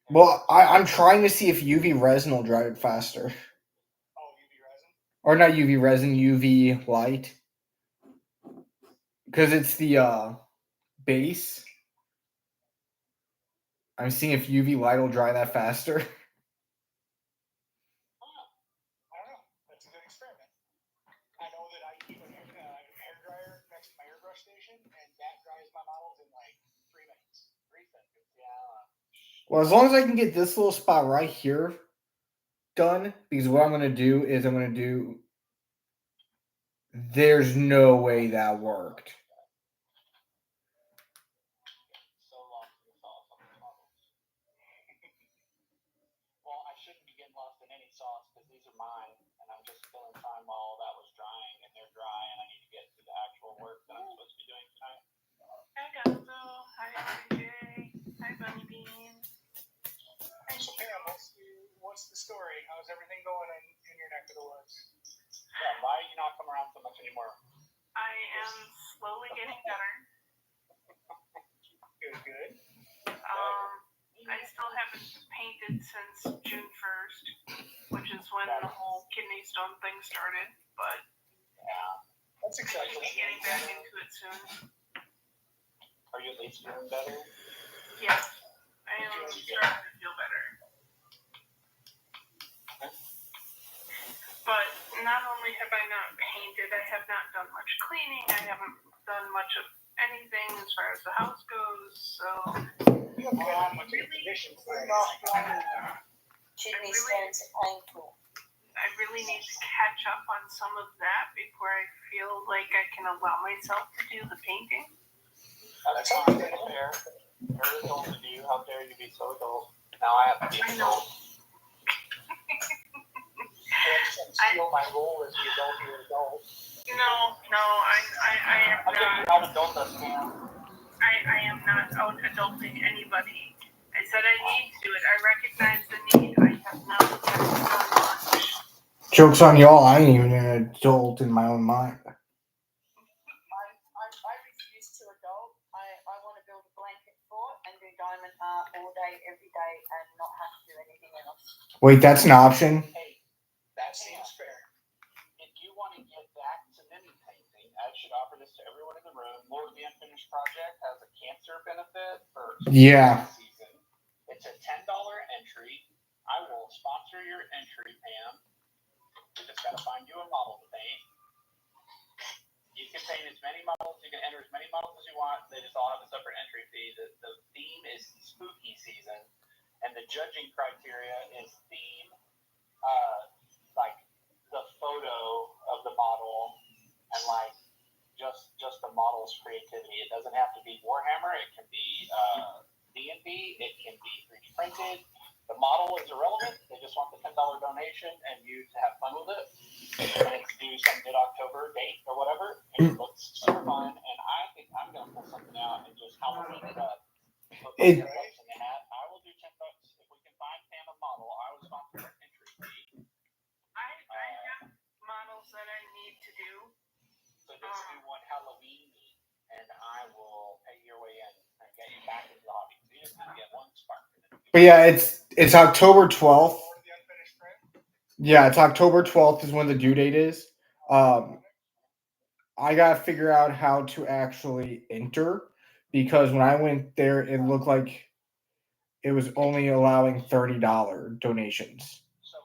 Well, I'm trying to see if UV resin will dry it faster. Oh, UV resin. Or not UV resin, UV light. Because it's the base. I'm seeing if UV light will dry that faster. I don't know. That's a good experiment. I know that I keep a hair dryer next to my airbrush station, and that dries my models in like 3 minutes. 3 seconds. Yeah. Well, as long as I can get this little spot right here done, because what I'm going to do is there's no way that worked. So lost in the sauce on the models. Well, I shouldn't be getting lost in any sauce because these are mine, and I'm just killing time while all that was drying, and they're dry, and I need to get to the actual work that I'm supposed to be doing tonight. Hi, Gonzo. Hi, RJ. Hi, Bunny Bean. Hi, So Pam, what's the story? How's everything going in your neck of the woods? Yeah, why do you not come around so much anymore? I am slowly getting better. Good. I still haven't painted since June 1st, which is when the whole kidney stone thing started, but Yeah. That's I should exciting. be getting back into it soon. Are you at least feeling better? Yes, I am starting to feel better. But not only have I not painted, I have not done much cleaning, I haven't done much of anything as far as the house goes, so You have had much conditions there. Kidney stones are painful. I really need to catch up on some of that before I feel like I can allow myself to do the painting. That's fine. That's fair. You're adult to do. How dare you be so adult? Now I have to be adult. Steal my role as the adult here adult. No, I am I'm not. out adult us now. I am not out adulting anybody. I said I need to do it. I recognize the need. I have not done much. Joke's on y'all, I ain't even an adult in my own mind. I refuse to adult. I want to build a blanket fort and do diamond art all day, every day, and not have to do anything else. Wait, that's an option? Hey, That seems fair. if you want to get back to mini painting, I should offer this to everyone in the room. Lord of the Unfinished Project has a cancer benefit for Yeah. season. It's a $10 entry. I will sponsor your entry, Pam. You just got to find you a model to paint. You can paint as many models. You can enter as many models as you want. They just all have a separate entry fee. The theme is spooky season, and the judging criteria is theme, like the photo of the model, and like just the model's creativity. It doesn't have to be Warhammer. It can be D&D. It can be 3D printed. The model is irrelevant. They just want the $10 donation and you to have fun with it. And it's due some mid-October date or whatever. It looks super fun, and I think I'm gonna pull something out and just Halloween it up. Put $10 in the hat. I will do $10 if we can find Pam a model. I will sponsor her entry fee. I have models that I need to do. So just do one Halloween, and I will pay your way in and get you back into the hobby. So you just need to get one spark. But yeah, it's October 12th. Lord of the Unfinished Print. Yeah, it's October 12th is when the due date is. I gotta figure out how to actually enter because when I went there, it looked like it was only allowing $30 donations. So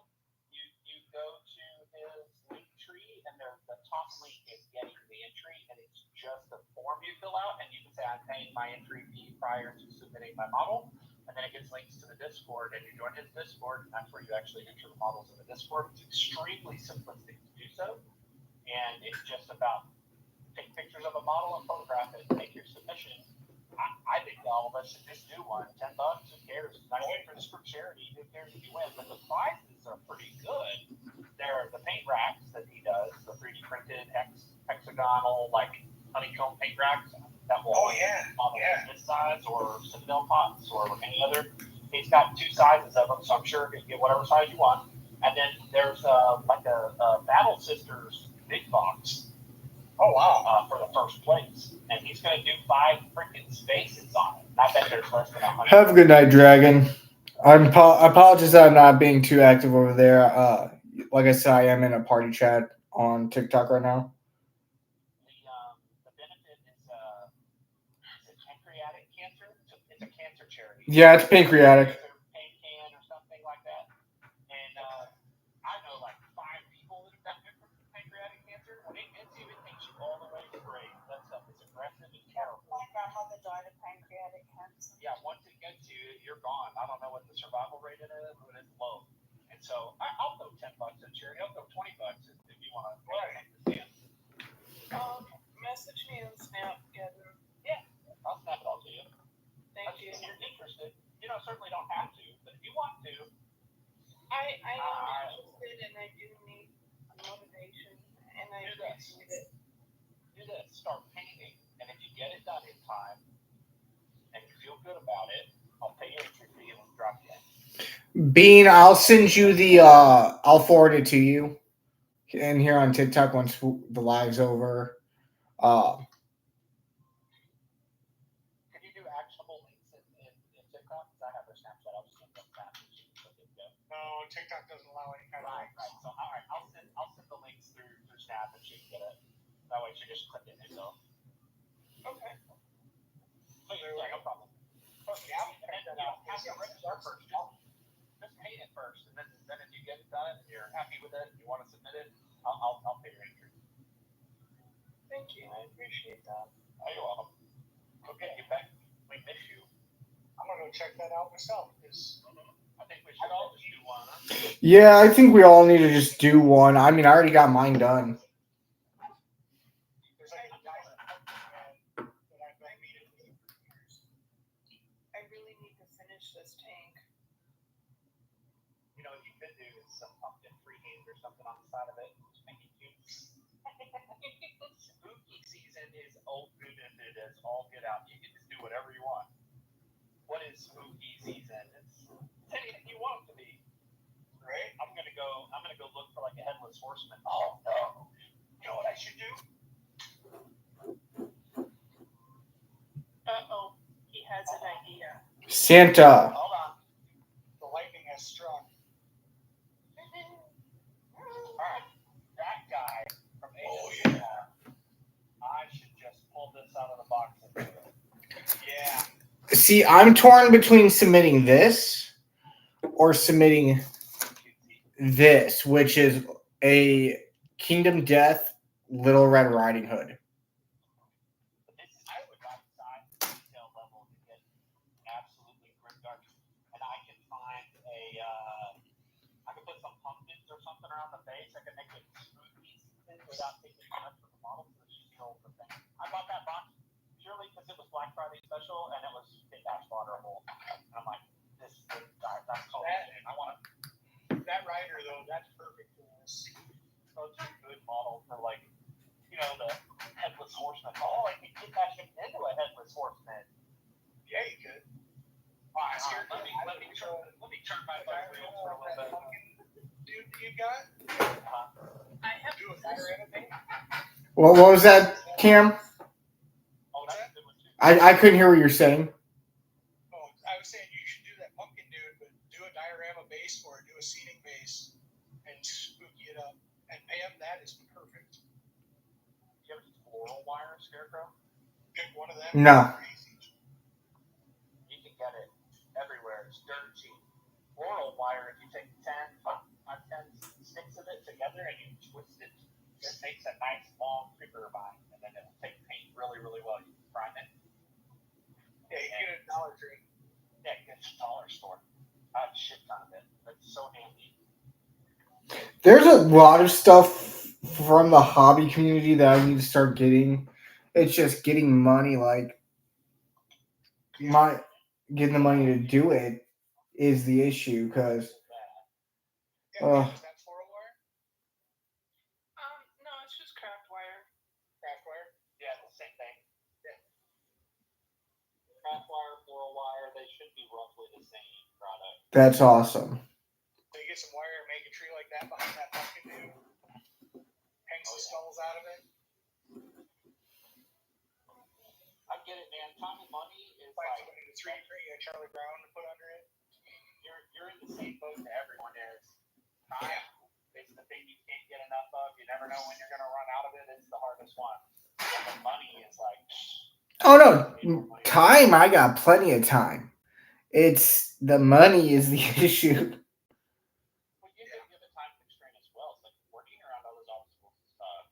you go to his link tree, and the top link is getting the entry, and it's just a form you fill out, and you can say I'm paying my entry fee prior to submitting my model, and then it gets links to the Discord, and you join his Discord, and that's where you actually enter the models in the Discord. It's extremely simplistic to do so, and it's just about take pictures of a model and photograph it, make your submission. I think all of us should just do one. $10, who cares? It's not even for charity. Who cares if you win? But the prizes are pretty good. They're the paint racks that he does, the 3D printed hexagonal, like honeycomb paint racks that will model this size or Citadel pots or any other. He's got 2 sizes of them, so I'm sure you can get whatever size you want. And then there's like a Battle Sisters big box. Oh, wow. For the first place. And he's going to do 5 freaking spaces on it. I bet there's less than 100. Have a good night, Dragon. I apologize that I'm not being too active over there. Like I said, I am in a party chat on TikTok right now. The benefit is pancreatic cancer. It's a cancer charity. Yeah, it's pancreatic. Can or something like that. And I know like 5 people that have gotten it from pancreatic cancer. When it gets you, it takes you all the way to grave. That stuff is aggressive and terrible. My grandmother died of pancreatic cancer. Yeah, once it gets you, you're gone. I don't know what the survival rate it is, but it's low. And so I'll throw $10 at charity. I'll throw $20 if you want to. Message me on Snap, Kevin. Yeah, I'll snap it all to you. Thank you. If you're interested, certainly don't have to, but if you want to, I am interested and I do need motivation and I appreciate it. Do this. Start painting, and if you get it done in time and you feel good about it, I'll pay your entry fee and drop you in. Bean, I'll send you the. I'll forward it to you, in here on TikTok once the live's over. Can you do actionable links in TikTok? Because I have their Snapchat. I'll just send them Snap and you can click it. No, TikTok doesn't allow any kind of Right. So all right, I'll send the links through Snap and she can get it. That way she just click it yourself. Okay. So yeah, no problem. Yeah, and then have it register first. Just paint it first, and then if you get it done and you're happy with it, and you want to submit it, I'll pay your entry. Thank you. I appreciate that. Oh, you're welcome. Okay, get back. We miss you. I'm gonna go check that out myself because I think we should all just do one. Huh? Yeah, I think we all need to just do one. I mean, I already got mine done. there's like a guy that I've been meeting with for years. I really need to finish this tank. You know what you could do is some pumpkin freehand or something on the side of it. Just make it cute. Spooky season is open and it is all get out. You can just do whatever you want. What is spooky season? It's anything you want it to be. Right? I'm gonna go look for like a headless horseman. Oh no. You know what I should do? Uh-oh. He has an idea. Santa. Hold on. The lightning has struck. Alright. That guy from Asia. I should just pull this out of the box and do it. Yeah. See, I'm torn between submitting this or submitting this, which is a Kingdom Death Little Red Riding Hood. I would like size detail level to get absolutely grimdark, and I can find I can put some pumpkins or something around the face. I can make it spooky without taking too much from the model, so she stole the thing. I bought that box purely because it was Black Friday special and it was dash waterable. And I'm like, that's called I want That rider though, that's perfect for this. such a good model for like, the headless horseman. Oh, I can get that shit into a headless horseman. Yeah, you could. All right, let me turn my bike wheels for a little bit. Dude, you got? I have Do a diorama thing? What was that, Cam? Oh, that's a good one too. I couldn't hear what you're saying. Oh, I was saying you should do that pumpkin dude, but do a diorama base or do a seating base and spooky it up. And Pam, that is perfect. You ever use floral wire scarecrow? Pick one of them. No. Crazy. You can get it everywhere. It's dirt cheap. Floral wire, if you take 10 sticks of it together and you twist it, it makes a nice long creeper vine, and then it'll take paint really, really well. You can prime it. Yeah, you get a Dollar Tree. Yeah, you get a dollar store. I have a shit ton of it. It's so handy. There's a lot of stuff from the hobby community that I need to start getting. It's just getting money, getting the money to do it is the issue, because Yeah, is that floral wire? No, it's just craft wire. Craft wire? Yeah, it's the same thing. Yeah. Craft wire, floral wire, they should be roughly the same product. that's awesome. So you get some wire and make a tree like that behind that pumpkin dude. Hang some skulls out of it. I get it, man. Time and money is Find like somebody to 3D print you a Charlie Brown to put under it. you're you're in the same boat that everyone is. Time is the thing you can't get enough of. You never know when you're going to run out of it. It's the hardest one. And money is like. Oh no, time. I got plenty of time. It's the money is the issue. Well, you have a time constraint as well. It's like working around all those obstacles and stuff.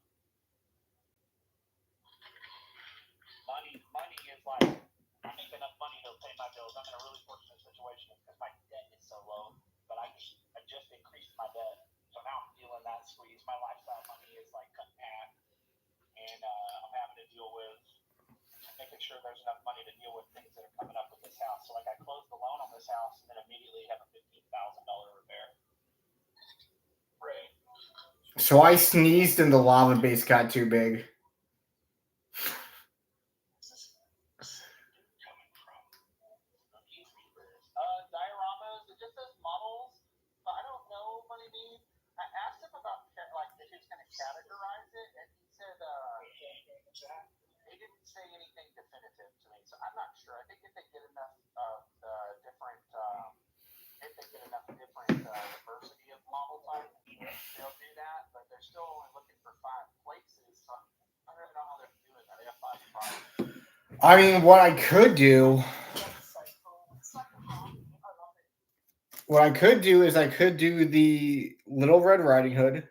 Money is like, I make enough money to pay my bills. I'm in a really fortunate situation because my debt is so low. But I just increased my debt. So now I'm feeling that squeeze. My lifestyle money is like cut in half. And I'm having to deal with making sure there's enough money to deal with things that are coming up with this house. So like I closed the loan on this house and then immediately have a $15,000 repair. Right. So I sneezed and the lava base got too big. Dioramas, it just says models. I don't know what it means. I asked him about like if he's going to categorize it, and he said he didn't say anything definitive to me. So I'm not sure. I think if they get enough different, if they get enough different diversity of model types, they'll do that. But they're still only looking for 5 places. So I don't know how they're doing that. They have 5 prices. I mean, what I could do. What I could do is I could do the Little Red Riding Hood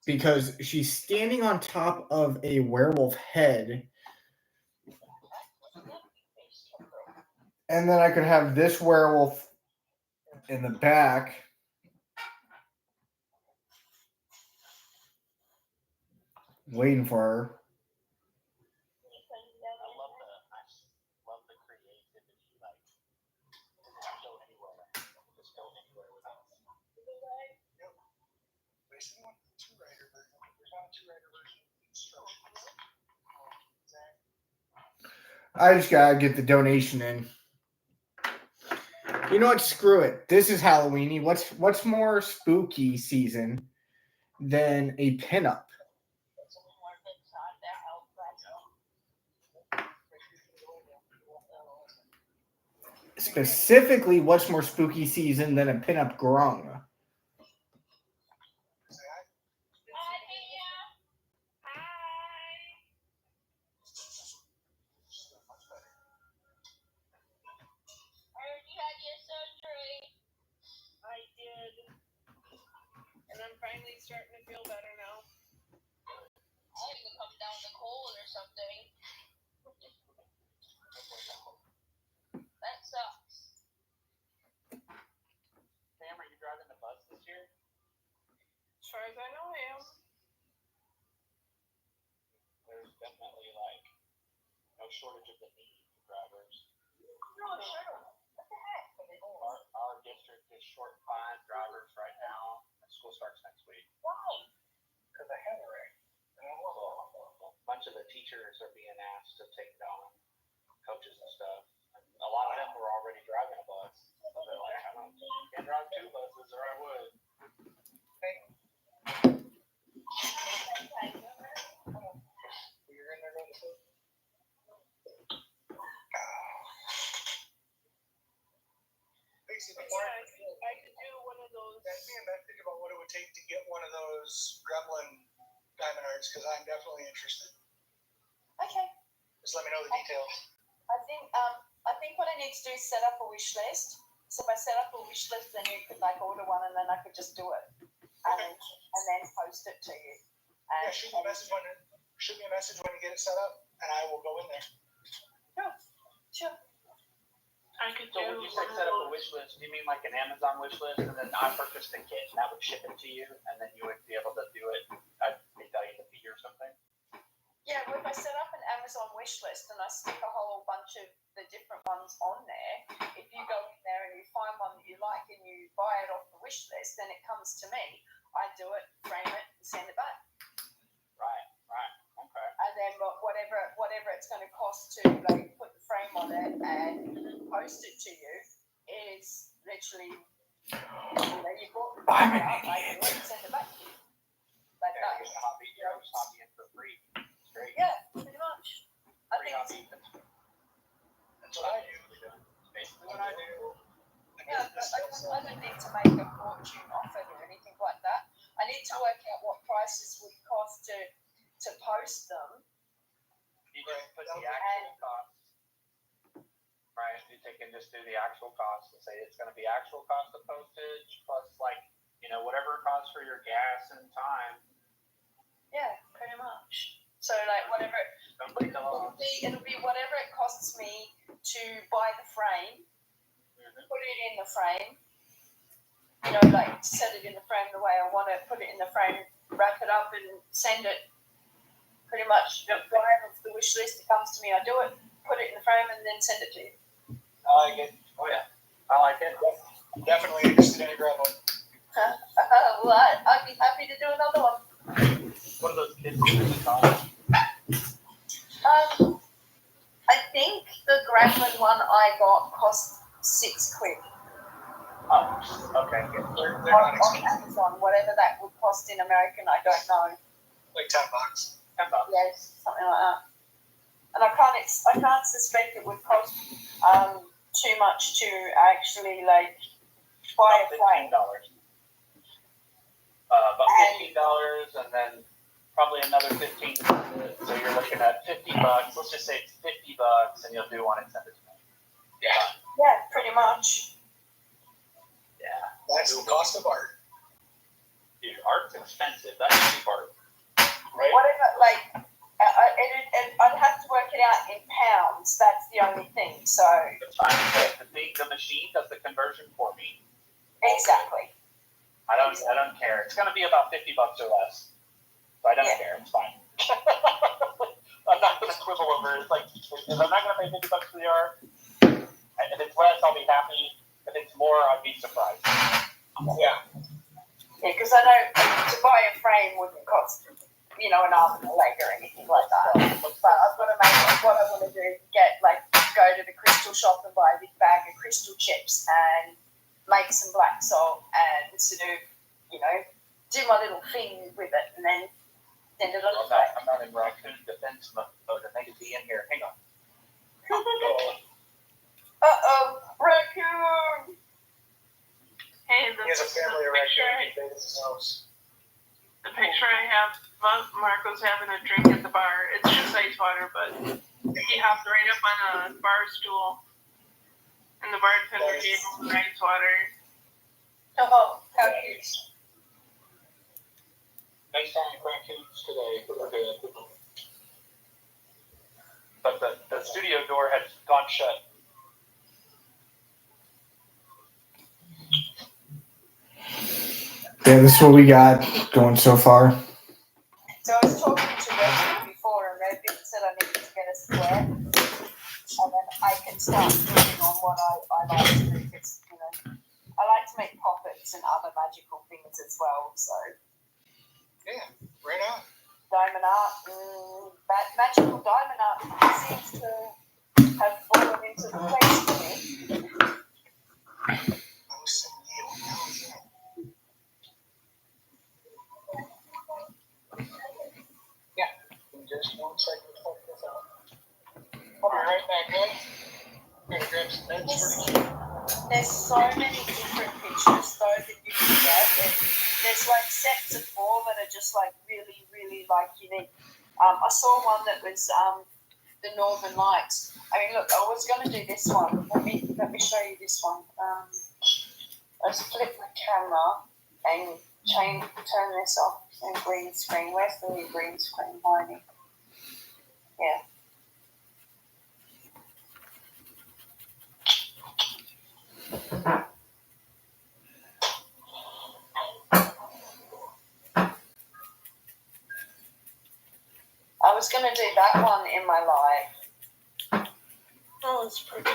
because she's standing on top of a werewolf head. And then I could have this werewolf in the back. Waiting for her. I love the creativity. Like, just go anywhere. Just go anywhere with us. Basically, want the 2-rider version. There's not a 2-rider version of instructions. I just gotta get the donation in. You know what? Screw it. This is Halloweeny. What's more spooky season than a pinup? Specifically, what's more spooky season than a pinup grung? Finally starting to feel better now. I need to come down the cold or something. That sucks. Sam, are you driving the bus this year? As far as I know, I am. There's definitely like no shortage of the need for drivers. No, sure. What the heck? Our district is short 5 drivers right now. School starts next week. Why? Because I had a wreck. A bunch of the teachers are being asked to take it on, coaches and stuff. And a lot of them were already driving a bus. So they're like, I can't drive 2 buses or I would. You're in there going to sleep? Before I could do one of those. Send me a message about what it would take to get one of those gremlin diamond hearts because I'm definitely interested. Okay. Just let me know the details. I think what I need to do is set up a wish list. So if I set up a wish list, then you could like order one, and then I could just do it, and then post it to you. And, Shoot me a message when you get it set up, and I will go in there. Sure. I could So when you say set up a wish list, do you mean like an Amazon wish list, and then I purchased the kit and that would ship it to you, and then you would be able to do it? They tell you the fee or something. Yeah, well, if I set up an Amazon wish list and I stick a whole bunch of the different ones on there, if you go in there and you find one that you like and you buy it off the wish list, then it comes to me. I do it, frame it, and send it back. Right. Okay. And then whatever it's going to cost to like put the frame on it and post it to you is literally, you bought the I'm an I do idiot. it and send it back to you. Like Yeah, that. you're just hobbying for free. It's great. Yeah, pretty much. I Free think hobby. That's what I do. Basically what I do. I Yeah, I don't need to make a fortune off it or anything like that. I need to work out what prices would cost to post them. You just put the actual cost, right? You can just do the actual cost and say it's going to be actual cost of postage plus whatever it costs for your gas and time. Yeah, pretty much. So like whatever it'll be whatever it costs me to buy the frame, put it in the frame. Like set it in the frame the way I want it, put it in the frame, wrap it up, and send it. Pretty much, whatever the wish list that comes to me, I do it, put it in the frame, and then send it to you. I like it. Oh yeah, I like it. Definitely interested in a grab one. Well, I'd be happy to do another one. What are those kids doing in college? I think the Gremlin one I got cost £6. Oh, okay. They're On not expensive. Amazon, whatever that would cost in American, I don't know. Like $10. $10. Yes, something like that. And I can't suspect it would cost too much to actually like buy a frame. $15. About $15, and then probably another $15. So you're looking at $50. Let's just say it's $50, and you'll do one and send it to me. Yeah. Yeah, pretty much. Yeah. That's the cost of art. Dude, art's expensive. That's the part. Right? Whatever, like, I'd have to work it out in pounds. That's the only thing. So It's fine. The machine does the conversion for me. exactly. I don't care. It's gonna be about $50 or less. So I don't care. It's fine. I'm not gonna quibble over it. It's like if I'm not gonna pay $50 for the art, and if it's less, I'll be happy. If it's more, I'd be surprised. Yeah. Yeah, because I know to buy a frame wouldn't cost, an arm and a leg or anything like that. But I've got to make what I want to do is go to the crystal shop and buy a big bag of crystal chips and make some black salt and sort of, do my little thing with it and then send it on the way. I'm not in raccoon defense mode. I think it'd be in here. Hang on. Raccoon! Hey, He has a family of raccoons. He his house. the picture I have of Marco's having a drink at the bar. It's just ice water, but he hopped right up on a bar stool, and the bartender gave him ice water. Oh, how cute. Nice having raccoons today. But the studio door has gone shut. Yeah, this is what we got going so far. So I was talking to Redford before, and Redford said I needed to get a square, and then I can start moving on what I like to do. Because, I like to make poppets and other magical things as well. So Yeah, right on. diamond art, magical diamond art seems to have fallen into the place for me. I was saying, yeah. Just 1 second to check this out. I'll be right back, guys. I'm gonna grab some meds for you. There's so many different pictures though that you can get. There's like sets of 4 that are just like really, really like unique. I saw one that was the Northern Lights. I mean, look, I was going to do this one. Let me show you this one. Let's flip the camera and turn this off and green screen. Where's the new green screen hiding? Yeah. I was going to do that one in my live. Oh, it's pretty.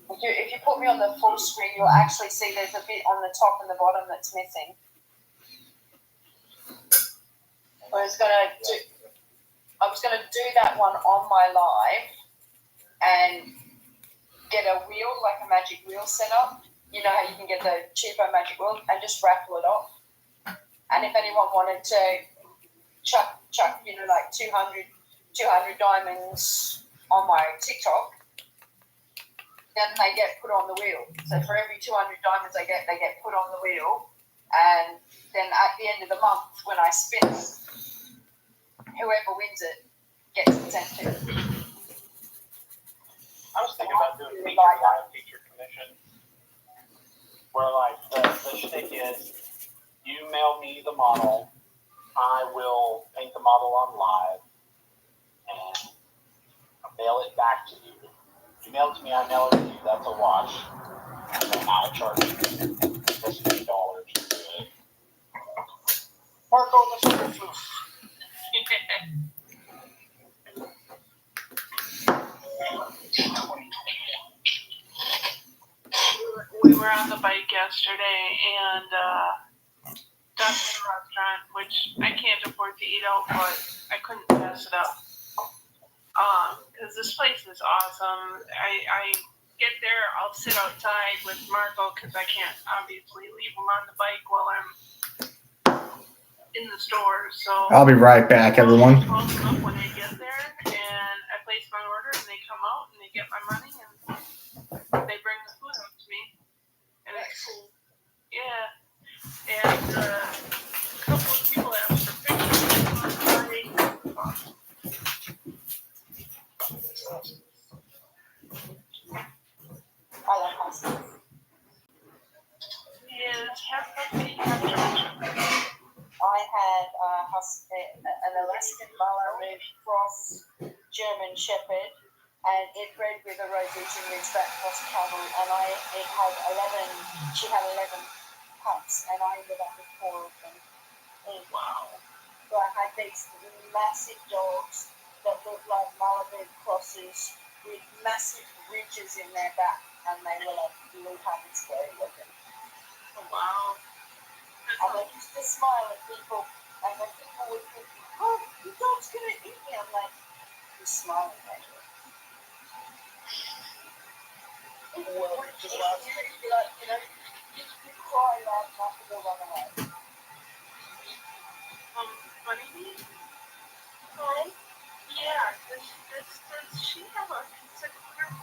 If you put me on the full screen, you'll actually see there's a bit on the top and the bottom that's missing. I was going to do that one on my live and get a wheel, like a magic wheel set up. You know how you can get the cheapo magic wheel and just raffle it off. And if anyone wanted to chuck, like 200 diamonds on my TikTok, then they get put on the wheel. So for every 200 diamonds they get put on the wheel, and then at the end of the month when I spin it, whoever wins it gets the 10 too. I was thinking about doing feature commission, where like the shtick is, you mail me the model, I will paint the model on Live, and mail it back to you. You mail it to me, I mail it to you. That's a wash. And then I'll charge you just $3 to do it. Marco, the proof. We were on the bike yesterday and got to the restaurant, which I can't afford to eat out, but I couldn't pass it up. Because this place is awesome. I get there, I'll sit outside with Marco because I can't obviously leave him on the bike while I'm in the store. So I'll be right back, everyone. I'll call them up when I get there, and I place my order, and they come out and they get my money, and they bring the food up to me, and it's cool. Yeah, and a couple of people asked for pictures. I love huskies. Yes, have something you have to mention. I had an Alaskan Malamute cross German Shepherd, and it bred with a Rhodesian Ridgeback cross camel, and she had 11 pups, and I ended up with 4 of them. Wow. So I had these massive dogs that looked like Malamute crosses with massive ridges in their back, and they were like blue honey scary looking. Wow. And I used to smile at people, and then people would think, "Oh, your dog's gonna eat me." I'm like, "You're smiling at me." Well, just like, you cry loud enough to go run away. Bunny? Hi. Yeah, does she have a pizza cutter?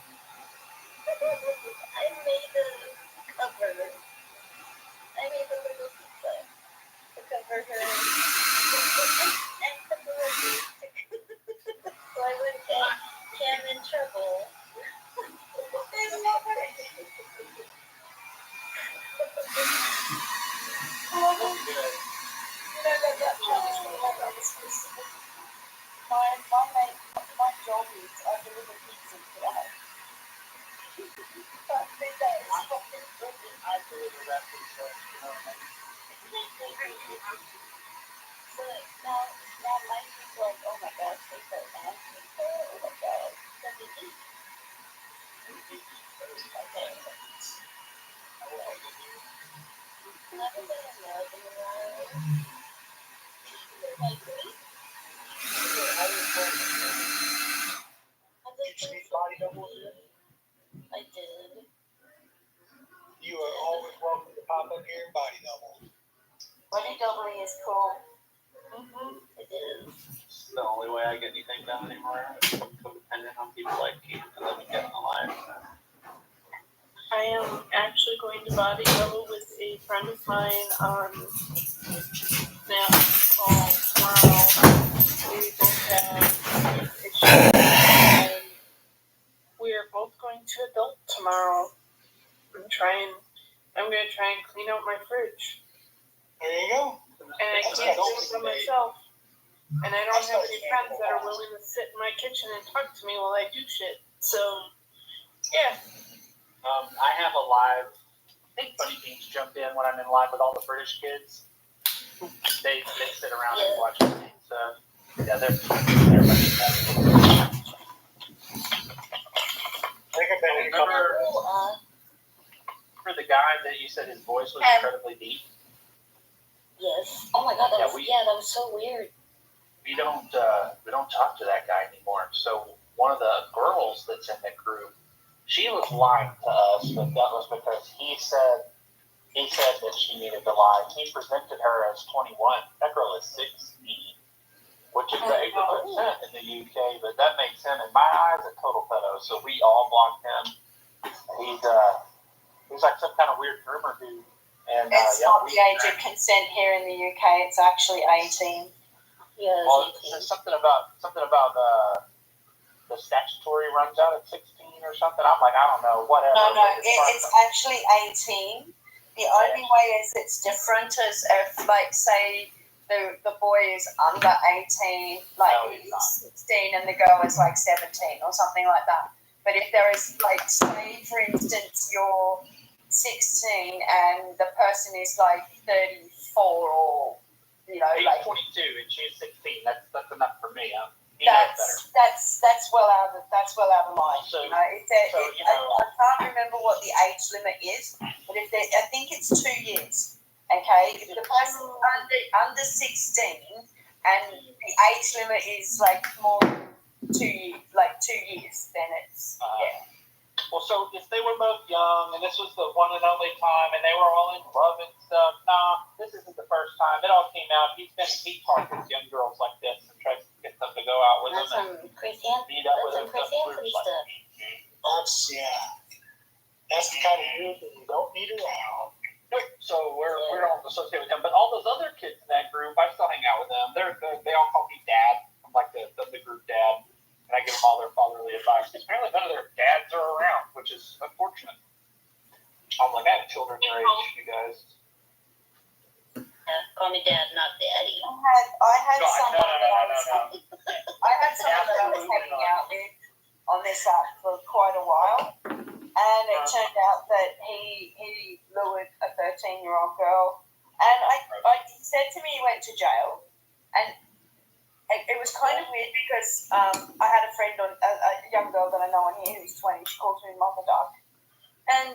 I made a cover. I made a little pizza to cover her and cover her so I wouldn't get Cam in trouble. My job is I deliver pizza today. But that is fucking brilliant. I deliver that pizza. So now my kids are like, "Oh my gosh, they so nasty. Oh my god, let me eat." Okay. Never been in love in a while. Like me? Did you meet body double here? I did. You are always welcome to pop up here and body double. Body doubling is cool. Mm-hmm. It is. It's the only way I get anything done anymore. I'm dependent on people like you to let me get in the line. I am actually going to body double with a friend of mine on Snap call tomorrow. We both have issues, and we are both going to adult tomorrow. I'm going to try and clean out my fridge. There you go. And I can't do it by myself. And I don't have any friends that are willing to sit in my kitchen and talk to me while I do shit. So, yeah. I have a live. I think Bunny Beans jumped in when I'm in live with all the British kids. They sit around and watch me. So, yeah, they're bunny for the guy that you said his voice was incredibly deep. Yes. Oh my god, that was so weird. We don't talk to that guy anymore. So one of the girls that's in the group, she was lying to us, but that was because he said that she needed to lie. He presented her as 21. That girl is 16, which is the age of consent in the UK, but that makes him, in my eyes, a total pedo. So we all blocked him. He's like some kind of weird groomer dude. And It's not the age of consent here in the UK. It's actually 18. Yeah, Well, there's something about the statutory runs out at 16 or something. I'm like, I don't know, whatever. No, it's actually 18. The only way is it's different is if, like, say, the boy is under 18, like he's 16 and the girl is like 17 or something like that. But if there is, like, say, for instance, you're 16 and the person is like 34 or, you know, he's like 22 and she's 16. That's enough for me. that's well out of line. So, you know, I can't remember what the age limit is, but I think it's 2 years. Okay, if the person under 16 and the age limit is like more than 2 years, then it's Well, so if they were both young and this was the one and only time and they were all in love and stuff, this isn't the first time. It all came out. He targets young girls like this and tries to get them to go out with That's him some Chris Anthony stuff. That's the kind of group that you don't need around. So we don't associate with him, but all those other kids in that group, I still hang out with them. They all call me dad. I'm like the group dad, and I give them all their fatherly advice. Because apparently none of their dads are around, which is unfortunate. I'm like, I have children your age, you guys. Call me dad, not daddy. I had someone No. I had someone that I was hanging out with on this app for quite a while, and it turned out that he lured a 13-year-old girl, and he said to me he went to jail, and it was kind of weird because I had a friend a young girl that I know on here who's 20. She calls me Mother Duck, and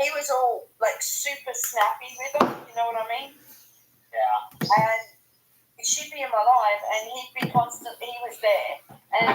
he was all like super snappy with her. You know what I mean? Yeah. And she'd be in my life, and he'd be constant. He was there, and